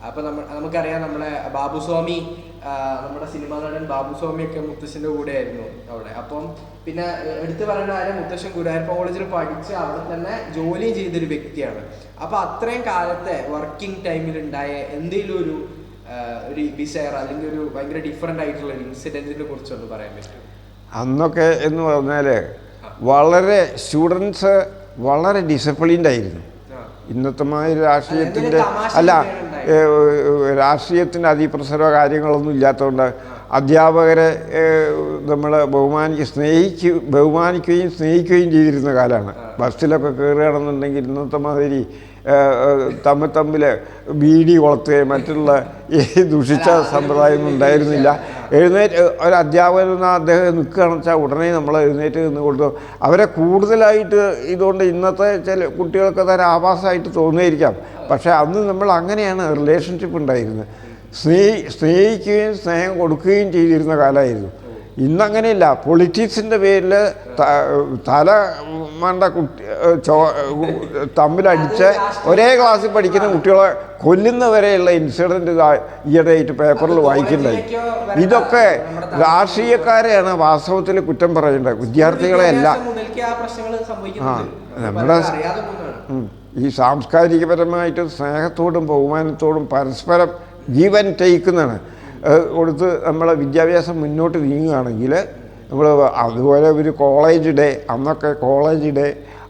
അപ്പോൾ നമുക്കറിയാം നമ്മളെ ബാബുസ്വാമി, നമ്മുടെ സിനിമാ നടൻ ബാബുസ്വാമിയൊക്കെ മുത്തശ്ശൻ്റെ കൂടെ ആയിരുന്നു അവിടെ. അപ്പം പിന്നെ എടുത്തു പറയേണ്ട കാര്യം, മുത്തശ്ശൻ ഗുരുവായൂരപ്പൻ കോളേജിൽ പഠിച്ച് അവിടെ തന്നെ ജോലി ചെയ്തൊരു വ്യക്തിയാണ്. അപ്പോൾ അത്രയും കാലത്തെ വർക്കിംഗ് ടൈമിലുണ്ടായ എന്തെങ്കിലും ഒരു ബിസയർ അല്ലെങ്കിൽ ഒരു ഭയങ്കര ഡിഫറെൻ്റ് ആയിട്ടുള്ള ഒരു ഇൻസിഡൻറ്റിനെ കുറിച്ചൊന്ന് പറയാൻ പറ്റും? അന്നൊക്കെ എന്ന് പറഞ്ഞാൽ വളരെ സ്റ്റുഡൻസ് വളരെ ഡിസിപ്ലിൻഡ് ആയിരുന്നു. ഇന്നത്തെ മാതിരി രാഷ്ട്രീയത്തിൻ്റെ രാഷ്ട്രീയത്തിൻ്റെ അതിപ്രസരമോ കാര്യങ്ങളൊന്നും ഇല്ലാത്തതുകൊണ്ട് അധ്യാപകരെ നമ്മൾ ബഹുമാനിക്കുകയും സ്നേഹിക്കുകയും ചെയ്തിരുന്ന കാലമാണ്. ബസ്സിലൊക്കെ കയറുകയാണെന്നുണ്ടെങ്കിൽ ഇന്നത്തെ മാതിരി തമ്മിൽ ബീഡി കൊളുത്തുകയും മറ്റുള്ള ഈ ദുഷിച്ച സമ്പ്രദായമൊന്നും ഉണ്ടായിരുന്നില്ല. എഴുന്നേറ്റ് ഒരു അധ്യാപകൻ അദ്ദേഹം നിൽക്കുകയാണെന്ന് വെച്ചാൽ ഉടനെ നമ്മൾ എഴുന്നേറ്റ് നിന്ന് കൊടുത്തു. അവരെ കൂടുതലായിട്ട് ഇതുകൊണ്ട് ഇന്നത്തെ ചില കുട്ടികൾക്ക് അതൊരു ആഭാസമായിട്ട് തോന്നിയിരിക്കാം. പക്ഷേ അന്ന് നമ്മൾ അങ്ങനെയാണ് റിലേഷൻഷിപ്പ് ഉണ്ടായിരുന്നത്. സ്നേഹിക്കുകയും സ്നേഹം കൊടുക്കുകയും ചെയ്തിരുന്ന കാലമായിരുന്നു. ഇന്നങ്ങനെയില്ല. പൊളിറ്റിക്സിൻ്റെ പേരിൽ തല മണ്ട തമ്മിലടിച്ച് ഒരേ ക്ലാസ്സിൽ പഠിക്കുന്ന കുട്ടികളെ കൊല്ലുന്നവരെയുള്ള ഇൻസിഡൻറ്റ് ഈയിടെയായിട്ട് പേപ്പറിൽ വായിക്കുന്നുണ്ടായി. ഇതൊക്കെ രാഷ്ട്രീയക്കാരെയാണ് വാസ്തവത്തിൽ കുറ്റം പറയേണ്ടത്, വിദ്യാർത്ഥികളെ അല്ല. നമ്മുടെ ഈ സാംസ്കാരികപരമായിട്ട് സ്നേഹത്തോടും ബഹുമാനത്തോടും പരസ്പരം ഗീവ് ആൻഡ് ടേക്ക് എന്നാണ് കൊടുത്ത് നമ്മളെ വിദ്യാഭ്യാസം മുന്നോട്ട് നീങ്ങുകയാണെങ്കിൽ നമ്മൾ അതുപോലെ ഒരു കോളേജ് ഡേ, അന്നൊക്കെ കോളേജ് ഡേ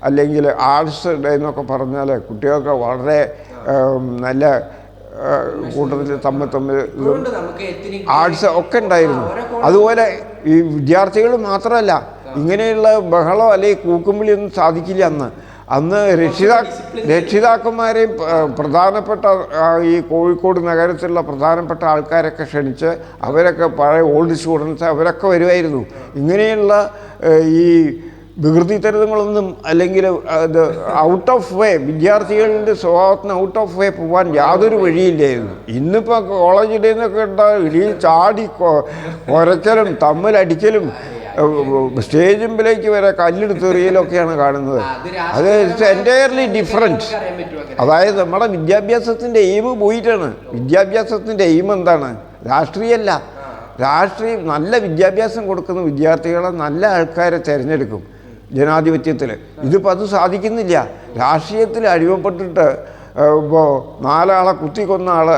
അല്ലെങ്കിൽ ആർട്സ് ഡേ എന്നൊക്കെ പറഞ്ഞാൽ കുട്ടികൾക്ക് വളരെ നല്ല കൂട്ടത്തിൽ തമ്മിൽ ആർട്സ് ഒക്കെ ഉണ്ടായിരുന്നു. അതുപോലെ ഈ വിദ്യാർത്ഥികൾ മാത്രമല്ല, ഇങ്ങനെയുള്ള ബഹളം അല്ലെങ്കിൽ കൂക്കുംവിളിയൊന്നും സാധിക്കില്ല അന്ന് രക്ഷിതാക്കന്മാരെയും പ്രധാനപ്പെട്ട ഈ കോഴിക്കോട് നഗരത്തിലുള്ള പ്രധാനപ്പെട്ട ആൾക്കാരൊക്കെ ക്ഷണിച്ച് അവരൊക്കെ പഴയ ഓൾഡ് സ്റ്റുഡൻസ് അവരൊക്കെ വരുമായിരുന്നു. ഇങ്ങനെയുള്ള ഈ വികൃതിത്തരങ്ങളൊന്നും അല്ലെങ്കിൽ അത് ഔട്ട് ഓഫ് വേ, വിദ്യാർത്ഥികളുടെ സ്വഭാവത്തിന് ഔട്ട് ഓഫ് വേ പോകാൻ യാതൊരു വഴിയില്ലായിരുന്നു. ഇന്നിപ്പോൾ കോളേജ് ഡേ എന്നൊക്കെ ഉണ്ടാകും ഇടിയിൽ ചാടി കുരയ്ക്കലും തമ്മിലടിക്കലും സ്റ്റേജിലേക്ക് വരെ കല്ലെടുത്തെറിയലൊക്കെയാണ് കാണുന്നത്. അത് എൻറ്റയർലി ഡിഫറൻറ്റ്. അതായത് നമ്മുടെ വിദ്യാഭ്യാസത്തിൻ്റെ എയിം പോയിട്ടാണ്. വിദ്യാഭ്യാസത്തിൻ്റെ എയിം എന്താണ്? രാഷ്ട്രീയമല്ല. രാഷ്ട്രീയം നല്ല വിദ്യാഭ്യാസം കൊടുക്കുന്ന വിദ്യാർത്ഥികളെ നല്ല ആൾക്കാരെ തിരഞ്ഞെടുക്കും ജനാധിപത്യത്തിൽ. ഇതിപ്പോൾ അത് സാധിക്കുന്നില്ല. രാഷ്ട്രീയത്തിൽ അടിമപ്പെട്ടിട്ട് ഇപ്പോൾ 4 ആളെ കുത്തിക്കൊന്ന ആൾ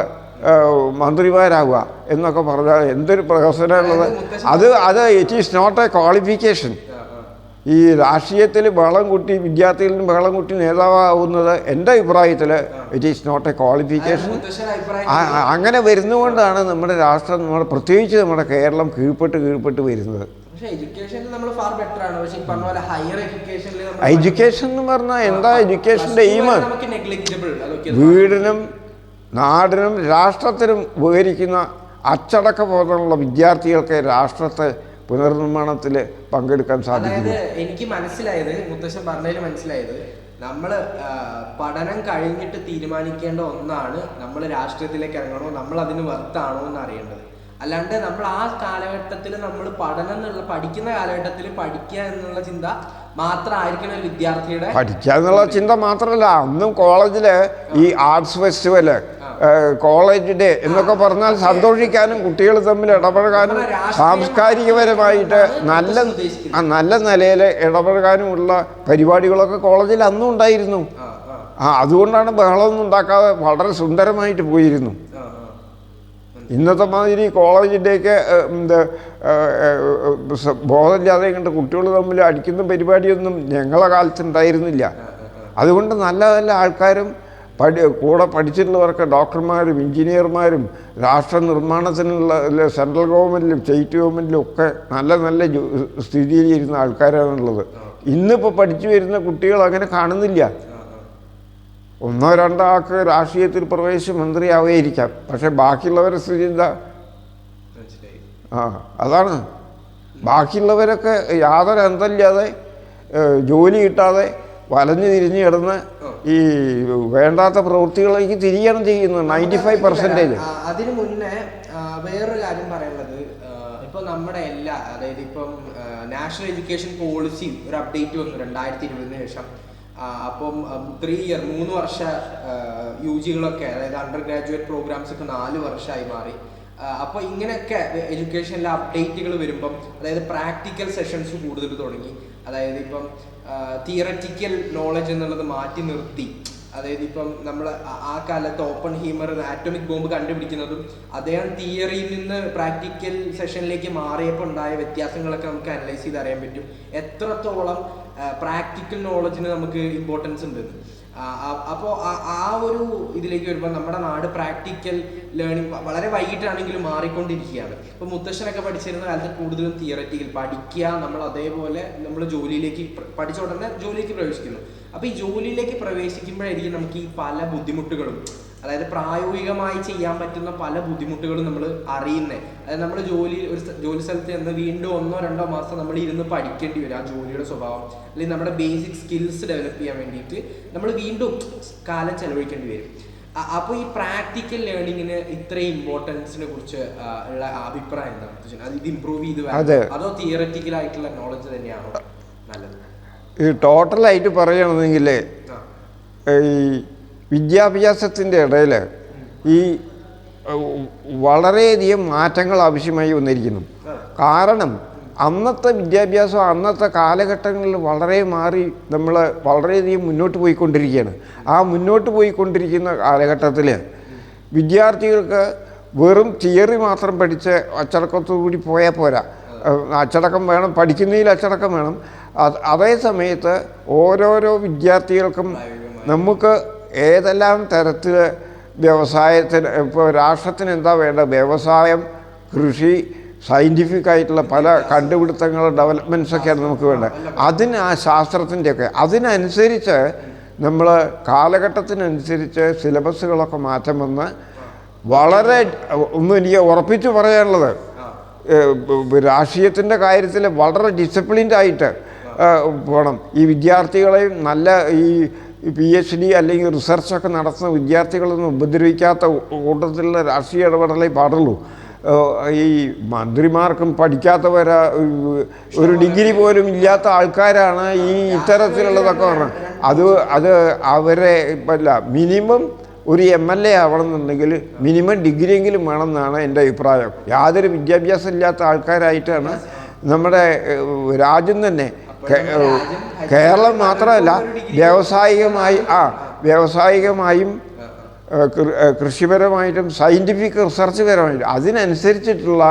മന്ത്രിമാരാകുക എന്നൊക്കെ പറഞ്ഞാൽ എന്തൊരു പ്രഹസനമുള്ളത്. അത് it is not a qualification. ഈ രാഷ്ട്രീയത്തിൽ ബഹളം കൂട്ടി വിദ്യാർത്ഥികളിൽ നിന്ന് ബഹളം കൂട്ടി നേതാവാകുന്നത് എൻ്റെ അഭിപ്രായത്തിൽ it is not a qualification. അങ്ങനെ വരുന്നതുകൊണ്ടാണ് നമ്മുടെ രാഷ്ട്രം, പ്രത്യേകിച്ച് നമ്മുടെ കേരളം കീഴ്പ്പെട്ട് വരുന്നത്. എഡ്യൂക്കേഷൻ എന്ന് പറഞ്ഞാൽ എന്താ? എഡ്യൂക്കേഷൻ്റെ എയിം വീടിനും നാടിനും രാഷ്ട്രത്തിനും ഉപകരിക്കുന്ന അച്ചടക്ക ബോധമുള്ള വിദ്യാർത്ഥികൾക്ക് രാഷ്ട്രത്തെ പുനർനിർമ്മാണത്തിൽ പങ്കെടുക്കാൻ സാധിക്കുന്നു. എനിക്ക് മനസ്സിലായത്, മുത്തശ്ശൻ പറഞ്ഞതിൽ മനസ്സിലായത്, നമ്മൾ പഠനം കഴിഞ്ഞിട്ട് തീരുമാനിക്കേണ്ട ഒന്നാണ് നമ്മൾ രാഷ്ട്രീയത്തിലേക്ക് ഇറങ്ങണോ, നമ്മൾ അതിന് വർത്താണോ എന്ന് അറിയേണ്ടത്. അല്ലാണ്ട് നമ്മൾ ആ കാലഘട്ടത്തിൽ നമ്മൾ പഠിക്കുന്ന കാലഘട്ടത്തിൽ പഠിക്കുക എന്നുള്ള ചിന്ത മാത്രമായിരിക്കണം ഒരു വിദ്യാർത്ഥിയുടെ. പഠിക്കുക എന്നുള്ള ചിന്ത മാത്രമല്ല, അന്നും കോളേജിൽ ഈ ആർട്സ് ഫെസ്റ്റിവല്, കോളേജ് ഡേ എന്നൊക്കെ പറഞ്ഞാൽ സന്തോഷിക്കാനും കുട്ടികൾ തമ്മിൽ ഇടപഴകാനും സാംസ്കാരികപരമായിട്ട് നല്ല നിലയിൽ ഇടപഴകാനുമുള്ള പരിപാടികളൊക്കെ കോളേജിൽ അന്നും ഉണ്ടായിരുന്നു. അതുകൊണ്ടാണ് ബഹളമൊന്നും ഉണ്ടാക്കാതെ വളരെ സുന്ദരമായിട്ട് പോയിരുന്നു. ഇന്നത്തെ മാതിരി കോളേജ് ഡേക്ക് ബോധമില്ലാതെ കണ്ട് കുട്ടികൾ തമ്മിൽ അടിക്കുന്ന പരിപാടിയൊന്നും ഞങ്ങളെ കാലത്ത് ഉണ്ടായിരുന്നില്ല. അതുകൊണ്ട് നല്ല നല്ല ആൾക്കാരും കൂടെ പഠിച്ചിട്ടുള്ളവർക്ക് ഡോക്ടർമാരും എഞ്ചിനീയർമാരും രാഷ്ട്ര നിർമ്മാണത്തിനുള്ള സെൻട്രൽ ഗവൺമെൻറ്റിലും സ്റ്റേറ്റ് ഗവൺമെൻറ്റിലും ഒക്കെ നല്ല നല്ല സ്ഥിതിയിൽ ഇരുന്ന ആൾക്കാരാണുള്ളത്. ഇന്നിപ്പോൾ പഠിച്ചു വരുന്ന കുട്ടികൾ അങ്ങനെ കാണുന്നില്ല. 1-2 ആൾക്ക് രാഷ്ട്രീയത്തിൽ പ്രവേശിച്ച് മന്ത്രിയാവുകയായിരിക്കാം, പക്ഷെ ബാക്കിയുള്ളവരെ സ്ഥിതി എന്താ? അതാണ്. ബാക്കിയുള്ളവരൊക്കെ യാതൊരു അന്തമില്ലാതെ ജോലി കിട്ടാതെ വലഞ്ഞു തിരിഞ്ഞ് കിടന്ന് ഈ വേണ്ടാത്ത പ്രവൃത്തികളിലേക്ക് തിരികണം ചെയ്യുന്നു 95%. അതിനു മുന്നേ വേറൊരു കാര്യം പറയുന്നത്, ഇപ്പൊ നമ്മുടെ അതായത് ഇപ്പം നാഷണൽ എഡ്യൂക്കേഷൻ പോളിസി ഒരു അപ്ഡേറ്റ് വന്നു 2020 ശേഷം. അപ്പം 3 വർഷ UGകളൊക്കെ, അതായത് അണ്ടർ ഗ്രാജുവേറ്റ് പ്രോഗ്രാംസ് ഒക്കെ 4 വർഷമായി മാറി. അപ്പോൾ ഇങ്ങനെയൊക്കെ എഡ്യൂക്കേഷനിലെ അപ്ഡേറ്റുകൾ വരുമ്പം, അതായത് പ്രാക്ടിക്കൽ സെഷൻസ് കൂടുതൽ തുടങ്ങി. അതായത് ഇപ്പം തിയററ്റിക്കൽ നോളജ് എന്നുള്ളത് മാറ്റി നിർത്തി. അതായത് ഇപ്പം നമ്മൾ ആ കാലത്ത് ഓപ്പൺ ഹീമർ ആറ്റോമിക് ബോംബ് കണ്ടുപിടിക്കുന്നതും അദ്ദേഹം തിയറിയിൽ നിന്ന് പ്രാക്ടിക്കൽ സെഷനിലേക്ക് മാറിയപ്പോൾ ഉണ്ടായ വ്യത്യാസങ്ങളൊക്കെ നമുക്ക് അനലൈസ് ചെയ്ത് അറിയാൻ പറ്റും. എത്രത്തോളം പ്രാക്ടിക്കൽ നോളജിന് നമുക്ക് ഇമ്പോർട്ടൻസ് ഉണ്ട്. അപ്പോൾ ആ ഒരു ഇതിലേക്ക് വരുമ്പോൾ നമ്മുടെ നാട് പ്രാക്ടിക്കൽ ലേണിംഗ് വളരെ വൈകിട്ടാണെങ്കിലും മാറിക്കൊണ്ടിരിക്കുകയാണ്. ഇപ്പോൾ മുത്തശ്ശനൊക്കെ പഠിച്ചിരുന്ന കാലത്ത് കൂടുതലും തിയററ്റിക്കൽ പഠിക്കുക, നമ്മൾ അതേപോലെ നമ്മൾ ജോലിയിലേക്ക് പഠിച്ച ഉടനെ ജോലിയിലേക്ക് പ്രവേശിക്കുന്നു. അപ്പോൾ ഈ ജോലിയിലേക്ക് പ്രവേശിക്കുമ്പോഴായിരിക്കും നമുക്ക് ഈ പല ബുദ്ധിമുട്ടുകളും, അതായത് പ്രായോഗികമായി ചെയ്യാൻ പറ്റുന്ന പല ബുദ്ധിമുട്ടുകളും നമ്മൾ അറിയുന്നത്. അതായത് നമ്മൾ ഒരു ജോലി സ്ഥലത്ത് നിന്ന് വീണ്ടും 1-2 മാസം നമ്മൾ ഇരുന്ന് പഠിക്കേണ്ടി വരും ആ ജോലിയുടെ സ്വഭാവം, അല്ലെങ്കിൽ നമ്മുടെ ബേസിക് സ്കിൽസ് ഡെവലപ്പ് ചെയ്യാൻ വേണ്ടിയിട്ട് നമ്മൾ വീണ്ടും കാലം ചെലവഴിക്കേണ്ടി വരും. അപ്പോൾ ഈ പ്രാക്ടിക്കൽ ലേണിങ്ങിന് ഇത്രയും ഇമ്പോർട്ടൻസിനെ കുറിച്ച് ഉള്ള അഭിപ്രായം എന്താണ്? അത് ഇത് ഇമ്പ്രൂവ് ചെയ്ത് അതോ തിയററ്റിക്കൽ ആയിട്ടുള്ള നോളജ് തന്നെയാണോ നല്ലത്? ഇത് ടോട്ടലായിട്ട് പറയുകയാണെന്നെങ്കിൽ ഈ വിദ്യാഭ്യാസത്തിൻ്റെ ഇടയിൽ ഈ വളരെയധികം മാറ്റങ്ങൾ ആവശ്യമായി വന്നിരിക്കുന്നു. കാരണം അന്നത്തെ വിദ്യാഭ്യാസം അന്നത്തെ കാലഘട്ടങ്ങളിൽ വളരെ മാറി നമ്മൾ വളരെയധികം മുന്നോട്ട് പോയിക്കൊണ്ടിരിക്കുകയാണ്. ആ മുന്നോട്ട് പോയിക്കൊണ്ടിരിക്കുന്ന കാലഘട്ടത്തിൽ വിദ്യാർത്ഥികൾക്ക് വെറും തിയറി മാത്രം പഠിച്ച് അച്ചടക്കത്തോടുകൂടി പോയാൽ പോരാ. അച്ചടക്കം വേണം, പഠിക്കുന്നതിൽ അച്ചടക്കം വേണം. അതേ സമയത്ത് ഓരോരോ വിദ്യാർത്ഥികൾക്കും നമുക്ക് ഏതെല്ലാം തരത്തിൽ വ്യവസായത്തിന്, ഇപ്പോൾ രാഷ്ട്രത്തിന് എന്താ വേണ്ടത്, വ്യവസായം, കൃഷി, സയൻറ്റിഫിക് ആയിട്ടുള്ള പല കണ്ടുപിടുത്തങ്ങൾ, ഡെവലപ്മെൻറ്റ്സൊക്കെയാണ് നമുക്ക് വേണ്ടത്. ആ ശാസ്ത്രത്തിൻ്റെയൊക്കെ അതിനനുസരിച്ച് നമ്മൾ കാലഘട്ടത്തിനനുസരിച്ച് സിലബസുകളൊക്കെ മാറ്റം വന്ന് വളരെ ഒന്നും എനിക്ക് ഉറപ്പിച്ച് പറയാനുള്ളത്, രാഷ്ട്രീയത്തിൻ്റെ കാര്യത്തിൽ വളരെ ഡിസിപ്ലിൻഡ് ആയിട്ട് പോകണം. ഈ വിദ്യാർത്ഥികളെയും നല്ല ഈ PhD അല്ലെങ്കിൽ റിസർച്ചൊക്കെ നടത്തുന്ന വിദ്യാർത്ഥികളൊന്നും ഉപദ്രവിക്കാത്ത കൂട്ടത്തിലുള്ള രാഷ്ട്രീയ ഇടപെടലേ പാടുള്ളൂ. ഈ മന്ത്രിമാർക്കും പഠിക്കാത്തവരാ, ഒരു ഡിഗ്രി പോലും ഇല്ലാത്ത ആൾക്കാരാണ് ഈ ഇത്തരത്തിലുള്ളതൊക്കെ പറഞ്ഞത്. അത് അവരെ അല്ല, മിനിമം ഒരു MLA ആവണമെന്നുണ്ടെങ്കിൽ മിനിമം ഡിഗ്രിയെങ്കിലും വേണമെന്നാണ് എൻ്റെ അഭിപ്രായം. യാതൊരു വിദ്യാഭ്യാസം ഇല്ലാത്ത ആൾക്കാരായിട്ടാണ് നമ്മുടെ രാജ്യം തന്നെ. കേരളം മാത്രമല്ല, വ്യാവസായികമായും കൃഷിപരമായിട്ടും സയൻറ്റിഫിക് റിസർച്ച് പരമായിട്ടും അതിനനുസരിച്ചിട്ടുള്ള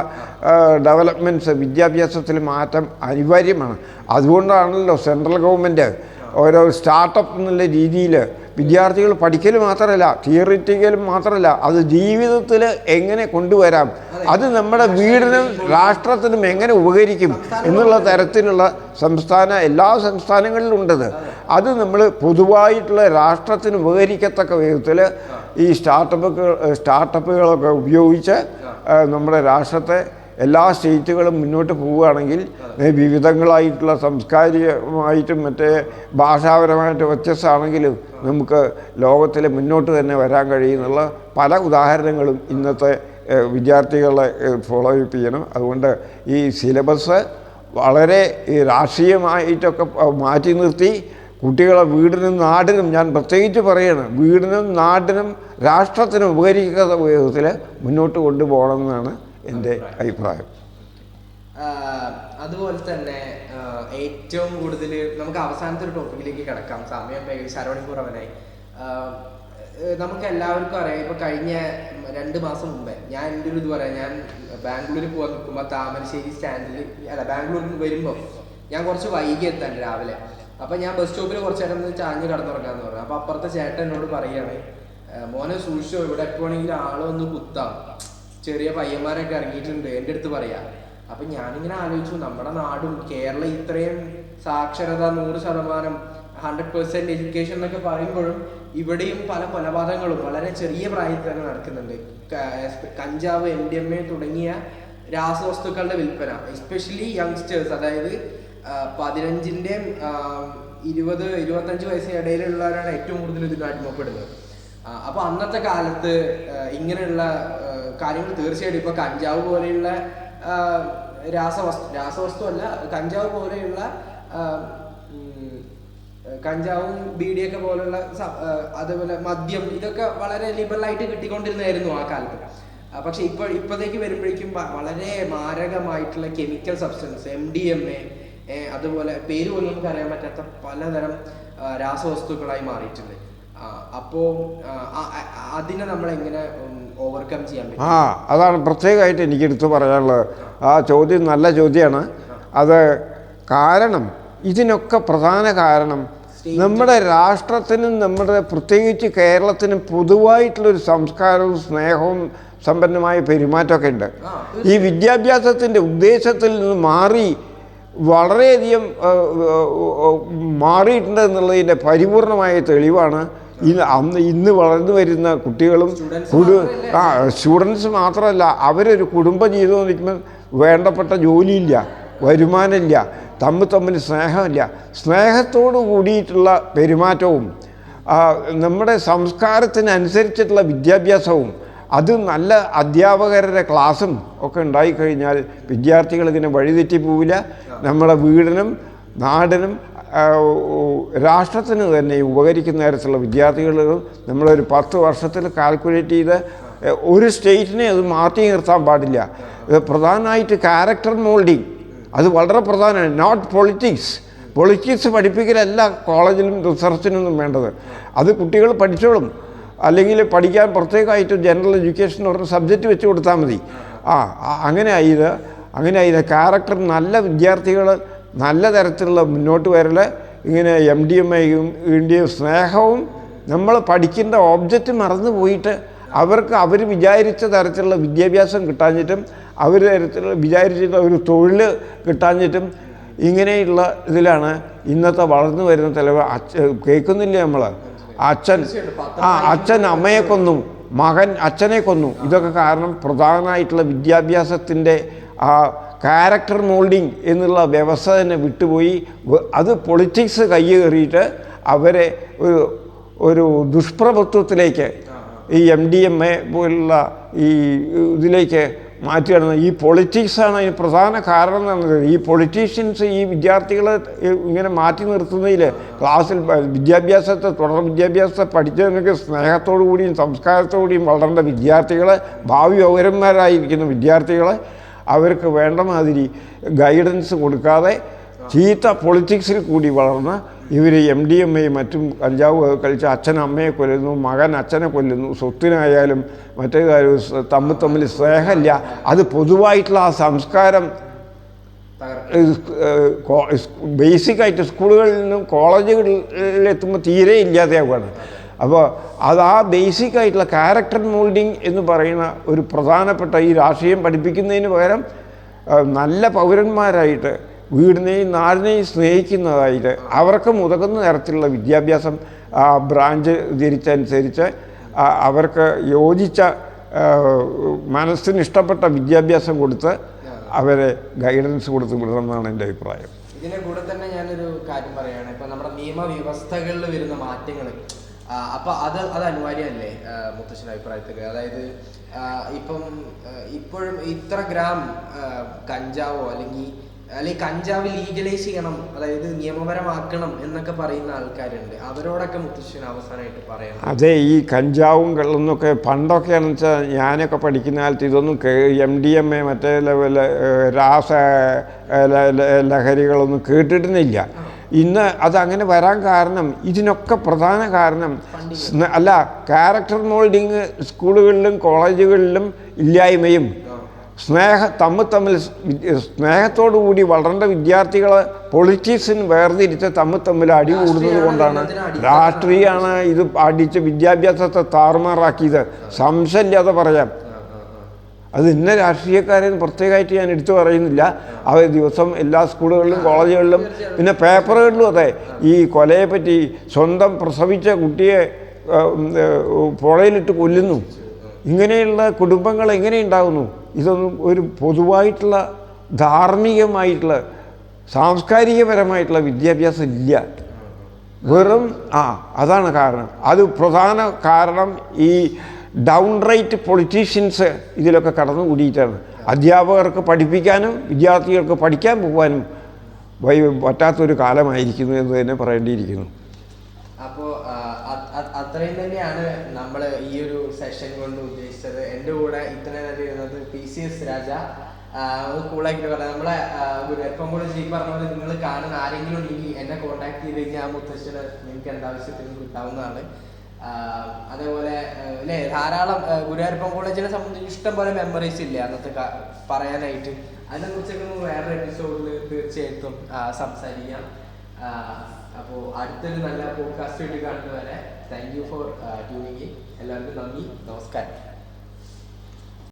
ഡെവലപ്മെൻറ്റ്സ് വിദ്യാഭ്യാസത്തിൽ മാറ്റം അനിവാര്യമാണ്. അതുകൊണ്ടാണല്ലോ സെൻട്രൽ ഗവൺമെൻറ് ഓരോ സ്റ്റാർട്ടപ്പ് എന്നുള്ള രീതിയിൽ വിദ്യാർത്ഥികൾ പഠിക്കൽ മാത്രമല്ല, തിയറിറ്റിക്കലും മാത്രമല്ല, അത് ജീവിതത്തിൽ എങ്ങനെ കൊണ്ടുവരാം, അത് നമ്മുടെ വീടിനും രാഷ്ട്രത്തിനും എങ്ങനെ ഉപകരിക്കും എന്നുള്ള തരത്തിലുള്ള എല്ലാ സംസ്ഥാനങ്ങളിലും ഉണ്ടത്. അത് നമ്മൾ പൊതുവായിട്ടുള്ള രാഷ്ട്രത്തിന് ഉപകരിക്കത്തക്ക വിധത്തിൽ ഈ സ്റ്റാർട്ടപ്പുകളൊക്കെ ഉപയോഗിച്ച് നമ്മുടെ രാഷ്ട്രത്തെ എല്ലാ സ്റ്റേറ്റുകളും മുന്നോട്ട് പോവുകയാണെങ്കിൽ വിവിധങ്ങളായിട്ടുള്ള സാംസ്കാരികമായിട്ടും മറ്റേ ഭാഷാപരമായിട്ട് വ്യത്യസ്തമാണെങ്കിലും നമുക്ക് ലോകത്തിൽ മുന്നോട്ട് തന്നെ വരാൻ കഴിയുന്നുള്ള പല ഉദാഹരണങ്ങളും ഇന്നത്തെ വിദ്യാർത്ഥികളെ ഫോളോ അപ്പ് ചെയ്യണം. അതുകൊണ്ട് ഈ സിലബസ് വളരെ രാഷ്ട്രീയമായിട്ടൊക്കെ മാറ്റി നിർത്തി കുട്ടികളെ വീടിനും നാടിനും, ഞാൻ പ്രത്യേകിച്ച് പറയുകയാണ്, വീടിനും നാടിനും രാഷ്ട്രത്തിനും ഉപകരിക്കാത്ത വിധത്തിൽ മുന്നോട്ട് കൊണ്ടുപോകണമെന്നാണ് എൻ്റെ അഭിപ്രായം. അതുപോലെ തന്നെ ഏറ്റവും കൂടുതൽ നമുക്ക് അവസാനത്തെ ഒരു ടോപ്പിക്കിലേക്ക് കിടക്കാം. സമയം ശരവണിപ്പുറവനായി. നമുക്ക് എല്ലാവർക്കും അറിയാം, ഇപ്പൊ കഴിഞ്ഞ 2 മാസം മുമ്പേ ഞാൻ എൻ്റെ ഒരു ഇത് പറയാം, ഞാൻ ബാംഗ്ലൂരിൽ പോകാൻ നിൽക്കുമ്പോൾ താമരശ്ശേരി സ്റ്റാൻഡിൽ ബാംഗ്ലൂരിൽ വരുമ്പോൾ ഞാൻ കുറച്ച് വൈകി എത്താൻ രാവിലെ. അപ്പം ഞാൻ ബസ് സ്റ്റോപ്പിൽ കുറച്ച് നേരം ചാഞ്ഞ് കിടന്നുറക്കാന്ന് പറഞ്ഞു. അപ്പം അപ്പുറത്തെ ചേട്ടൻ എന്നോട് പറയുകയാണ്, മോനെ സൂക്ഷിച്ചോ, ഇവിടെ എപ്പോഴെങ്കിലും ആളൊന്ന് കുത്താം, ചെറിയ പയ്യന്മാരൊക്കെ ഇറങ്ങിയിട്ടുണ്ട്, എൻ്റെ അടുത്ത് പറയാം. അപ്പം ഞാനിങ്ങനെ ആലോചിച്ചു, നമ്മുടെ നാടും കേരളം ഇത്രയും സാക്ഷരത 100%, 100% എഡ്യൂക്കേഷൻ എന്നൊക്കെ പറയുമ്പോഴും ഇവിടെയും പല കൊലപാതകങ്ങളും വളരെ ചെറിയ പ്രായത്തിൽ തന്നെ നടക്കുന്നുണ്ട്. കഞ്ചാവ്, MDMA തുടങ്ങിയ രാസവസ്തുക്കളുടെ വിൽപ്പന, എസ്പെഷ്യലി യങ്സ്റ്റേഴ്സ്, അതായത് 15-ന്റെയും 20-25 വയസ്സിന് ഇടയിലുള്ളവരാണ് ഏറ്റവും കൂടുതൽ ഇതിന് അടിമപ്പെടുന്നത്. അപ്പോൾ അന്നത്തെ കാലത്ത് ഇങ്ങനെയുള്ള കാര്യങ്ങൾ തീർച്ചയായിട്ടും ഇപ്പോൾ കഞ്ചാവ് പോലെയുള്ള രാസവസ്തു അല്ല, കഞ്ചാവ് പോലെയുള്ള കഞ്ചാവും ബീഡിയൊക്കെ പോലുള്ള, അതേപോലെ മദ്യം, ഇതൊക്കെ വളരെ ലിബറലായിട്ട് കിട്ടിക്കൊണ്ടിരുന്നതായിരുന്നു ആ കാലത്ത്. പക്ഷെ ഇപ്പോഴത്തേക്ക് വരുമ്പോഴേക്കും വളരെ മാരകമായിട്ടുള്ള കെമിക്കൽ സബ്സ്റ്റൻസ്, MDMA, അതുപോലെ പേര് പോലും നമുക്ക് അറിയാൻ പറ്റാത്ത പലതരം രാസവസ്തുക്കളായി മാറിയിട്ടുണ്ട്. അപ്പോൾ അതിനെ നമ്മൾ എങ്ങനെ ഓവർകം ചെയ്യാൻ പറ്റും? അതാണ് പ്രത്യേകമായിട്ട് എനിക്ക് എടുത്തു പറയാനുള്ളത്. ആ ചോദ്യം നല്ല ചോദ്യമാണ്. അത് കാരണം, ഇതിനൊക്കെ പ്രധാന കാരണം നമ്മുടെ രാഷ്ട്രത്തിനും നമ്മുടെ പ്രത്യേകിച്ച് കേരളത്തിനും പൊതുവായിട്ടുള്ളൊരു സംസ്കാരവും സ്നേഹവും സമ്പന്നമായ പെരുമാറ്റമൊക്കെ ഉണ്ട്. ഈ വിദ്യാഭ്യാസത്തിൻ്റെ ഉദ്ദേശത്തിൽ നിന്ന് മാറി വളരെയധികം മാറിയിട്ടുണ്ട് എന്നുള്ളതിൻ്റെ പരിപൂർണമായ തെളിവാണ് ഇന്ന് വളർന്നു വരുന്ന കുട്ടികളും സ്റ്റുഡൻസ് മാത്രമല്ല, അവരൊരു കുടുംബജീവിതം നിൽക്കുമ്പോൾ വേണ്ടപ്പെട്ട ജോലിയില്ല, വരുമാനമില്ല, തമ്മിൽ സ്നേഹമില്ല. സ്നേഹത്തോടു കൂടിയിട്ടുള്ള പെരുമാറ്റവും നമ്മുടെ സംസ്കാരത്തിനനുസരിച്ചിട്ടുള്ള വിദ്യാഭ്യാസവും അത് നല്ല അധ്യാപകരുടെ ക്ലാസ്സും ഒക്കെ ഉണ്ടായിക്കഴിഞ്ഞാൽ വിദ്യാർത്ഥികൾ ഇങ്ങനെ വഴിതെറ്റി പോവില്ല. നമ്മുടെ വീടിനും നാടിനും രാഷ്ട്രത്തിന് തന്നെ ഉപകരിക്കുന്ന തരത്തിലുള്ള വിദ്യാർത്ഥികൾ നമ്മളൊരു 10 വർഷത്തിൽ കാൽക്കുലേറ്റ് ചെയ്ത് ഒരു സ്റ്റേറ്റിനെ അത് മാറ്റി നിർത്താൻ പാടില്ല. പ്രധാനമായിട്ട് ക്യാരക്ടർ മോൾഡിങ് അത് വളരെ പ്രധാനമാണ്. നോട്ട് പൊളിറ്റിക്സ് പഠിപ്പിക്കലല്ല കോളേജിലും റിസർച്ചിനൊന്നും വേണ്ടത്. അത് കുട്ടികൾ പഠിച്ചോളും. അല്ലെങ്കിൽ പഠിക്കാൻ പ്രത്യേകമായിട്ട് ജനറൽ എഡ്യൂക്കേഷൻ പറഞ്ഞ സബ്ജക്റ്റ് വെച്ച് കൊടുത്താൽ മതി. അങ്ങനെ ആയത് ക്യാരക്ടർ നല്ല വിദ്യാർത്ഥികൾ നല്ല തരത്തിലുള്ള മുന്നോട്ട് വരൽ ഇങ്ങനെ MDMAയും ഇന്ത്യയും സ്നേഹവും നമ്മൾ പഠിക്കേണ്ട ഓബ്ജക്റ്റ് മറന്നു പോയിട്ട് അവർ വിചാരിച്ച തരത്തിലുള്ള വിദ്യാഭ്യാസം കിട്ടാഞ്ഞിട്ടും അവർ തരത്തിലുള്ള വിചാരിച്ചിട്ടുള്ള ഒരു തൊഴിൽ കിട്ടാഞ്ഞിട്ടും ഇങ്ങനെയുള്ള ഇതിലാണ് ഇന്നത്തെ വളർന്നു വരുന്ന തലവ. കേൾക്കുന്നില്ലേ നമ്മൾ? അച്ഛൻ അമ്മയെ കൊന്നു, മകൻ അച്ഛനെ കൊന്നു. ഇതൊക്കെ കാരണം പ്രധാനമായിട്ടുള്ള വിദ്യാഭ്യാസത്തിൻ്റെ ക്യാരക്ടർ മോൾഡിങ് എന്നുള്ള വ്യവസ്ഥ തന്നെ വിട്ടുപോയി. അത് പൊളിറ്റിക്സ് കയ്യേറിയിട്ട് അവരെ ഒരു ദുഷ്പ്രഭുത്വത്തിലേക്ക് ഈ MDMA പോലുള്ള ഈ ഇതിലേക്ക് മാറ്റുകയാണ്. ഈ പൊളിറ്റിക്സാണ് അതിന് പ്രധാന കാരണം എന്നത്. ഈ പൊളിറ്റീഷ്യൻസ് ഈ വിദ്യാർത്ഥികളെ ഇങ്ങനെ മാറ്റി നിർത്തുന്നതിൽ ക്ലാസ്സിൽ തുടർ വിദ്യാഭ്യാസത്തെ പഠിച്ചതിനൊക്കെ സ്നേഹത്തോടു കൂടിയും സംസ്കാരത്തോടു കൂടിയും വളരേണ്ട വിദ്യാർത്ഥികളെ, ഭാവി പൗരന്മാരായിരിക്കുന്ന വിദ്യാർത്ഥികളെ അവർക്ക് വേണ്ട മാതിരി ഗൈഡൻസ് കൊടുക്കാതെ ചീത്ത പൊളിറ്റിക്സിൽ കൂടി വളർന്ന് ഇവർ MDMA മറ്റും കഞ്ചാവ് കളിച്ച് അച്ഛൻ അമ്മയെ കൊല്ലുന്നു, മകൻ അച്ഛനെ കൊല്ലുന്നു. സ്വത്തിനായാലും മറ്റേ കാര്യം തമ്മിൽ സ്നേഹമില്ല. അത് പൊതുവായിട്ടുള്ള ആ സംസ്കാരം ബേസിക്കായിട്ട് സ്കൂളുകളിൽ നിന്നും കോളേജുകളിലെത്തുമ്പോൾ തീരെ ഇല്ലാതെയാവുകയാണ്. അപ്പോൾ അത് ആ ബേസിക്കായിട്ടുള്ള ക്യാരക്ടർ മോൾഡിങ് എന്ന് പറയുന്ന ഒരു പ്രധാനപ്പെട്ട ഈ രാഷ്ട്രീയം പഠിപ്പിക്കുന്നതിന് പകരം നല്ല പൗരന്മാരായിട്ട് വീടിനെയും നാടിനെയും സ്നേഹിക്കുന്നതായിട്ട് അവർക്ക് ഉതകുന്ന തരത്തിലുള്ള വിദ്യാഭ്യാസം ബ്രാഞ്ച് തിരിച്ചനുസരിച്ച് അവർക്ക് യോജിച്ച മനസ്സിന് ഇഷ്ടപ്പെട്ട വിദ്യാഭ്യാസം കൊടുത്ത് അവരെ ഗൈഡൻസ് കൊടുത്ത് വിടണമെന്നാണ് എൻ്റെ അഭിപ്രായം. ഇതിനെ കൂടെ തന്നെ ഞാനൊരു കാര്യം പറയുകയാണ്. ഇപ്പം നമ്മുടെ നിയമവ്യവസ്ഥകളിൽ വരുന്ന മാറ്റങ്ങൾ, അപ്പോൾ അത് അനിവാര്യമല്ലേ മുത്തശ്ശൻ്റെ അഭിപ്രായത്തിൽ? അതായത് ഇപ്പോഴും ഇത്ര ഗ്രാം കഞ്ചാവോ അല്ലെങ്കിൽ കഞ്ചാവ് ലീഗലൈസ് ചെയ്യണം, അതായത് നിയമപരമാക്കണം എന്നൊക്കെ പറയുന്ന ആൾക്കാരുണ്ട്. അവരോടൊക്കെ മുത്തശ്ശന് അവസാനമായിട്ട് പറയണം. അതെ, ഈ കഞ്ചാവും കള്ളെന്നൊക്കെ പണ്ടൊക്കെയാണെന്ന് വെച്ചാൽ ഞാനൊക്കെ പഠിക്കുന്ന കാലത്ത് ഇതൊന്നും MDMA മറ്റേ രാസ ലഹരികളൊന്നും കേട്ടിട്ടുന്നില്ല. ഇന്ന് അതങ്ങനെ വരാൻ കാരണം ഇതിനൊക്കെ പ്രധാന കാരണം ക്യാരക്ടർ മോൾഡിങ് സ്കൂളുകളിലും കോളേജുകളിലും ഇല്ലായ്മയും തമ്മിൽ സ്നേഹത്തോടു കൂടി വളരേണ്ട വിദ്യാർത്ഥികൾ പൊളിറ്റിക്സിന് വേർതിരിച്ച് തമ്മിൽ അടി കൂടുന്നത് കൊണ്ടാണ്. രാഷ്ട്രീയമാണ് ഇത് അടിച്ച് വിദ്യാഭ്യാസത്തെ താറുമാറാക്കിയത്, സംശയമില്ലാതെ പറയാം. അത് ഇന്ന രാഷ്ട്രീയക്കാരെന്ന് പ്രത്യേകമായിട്ട് ഞാൻ എടുത്തു പറയുന്നില്ല. അവർ ദിവസം എല്ലാ സ്കൂളുകളിലും കോളേജുകളിലും പിന്നെ പേപ്പറുകളിലും അതെ ഈ കൊലയെപ്പറ്റി, സ്വന്തം പ്രസവിച്ച കുട്ടിയെ പുഴയിലിട്ട് കൊല്ലുന്നു, ഇങ്ങനെയുള്ള കുടുംബങ്ങൾ എങ്ങനെ ഉണ്ടാകുന്നു? ഇതൊന്നും ഒരു പൊതുവായിട്ടുള്ള ധാർമ്മികമായിട്ടുള്ള സാംസ്കാരികപരമായിട്ടുള്ള വിദ്യാഭ്യാസം ഇല്ല. വെറും അതാണ് കാരണം. അത് പ്രധാന കാരണം ഈ ഡൗൺ റൈറ്റ് പൊളിറ്റീഷ്യൻസ് ഇതിലൊക്കെ കടന്നുകൂടിയിട്ടാണ്. അധ്യാപകർക്ക് പഠിപ്പിക്കാനും വിദ്യാർത്ഥികൾക്ക് പഠിക്കാൻ പോകാനും പറ്റാത്തൊരു കാലമായിരിക്കുന്നു എന്ന് തന്നെ പറയേണ്ടിയിരിക്കുന്നു. അപ്പോൾ അത്രയും തന്നെയാണ് നമ്മൾ ഈ ഒരു സെഷൻ കൊണ്ട് ഉദ്ദേശിച്ചത്. എൻ്റെ കൂടെ ഇത്ര നേരം ഇരുന്നത് PCS രാജ. കൂളായിട്ട് പറയാം, നമ്മളെ എപ്പം കൂടെ പറഞ്ഞ പോലെ നിങ്ങൾ കാണുന്ന ആരെങ്കിലും ഉണ്ടെങ്കിൽ എന്നെ കോൺടാക്ട് ചെയ്ത് കഴിഞ്ഞാൽ ആ മുത്തശ്ശന് നിങ്ങൾക്ക് എന്താവശ്യത്തിനും കിട്ടാവുന്നതാണ്. അതേപോലെ അല്ലേ ധാരാളം ഗുരുവായൂരപ്പൻ കോളേജിനെ സംബന്ധിച്ച് ഇഷ്ടം പോലെ മെമ്മറീസ് ഇല്ല അന്നത്തെ പറയാനായിട്ട്. അതിനെക്കുറിച്ചൊക്കെ വേറൊരു എപ്പിസോഡിൽ തീർച്ചയായിട്ടും സംസാരിക്കാം. അപ്പോൾ അടുത്തൊരു നല്ല പോഡ്കാസ്റ്റ് വേണ്ടി കാണുന്നവരെ thank you for tuning in. എല്ലാവർക്കും നന്ദി, നമസ്കാരം.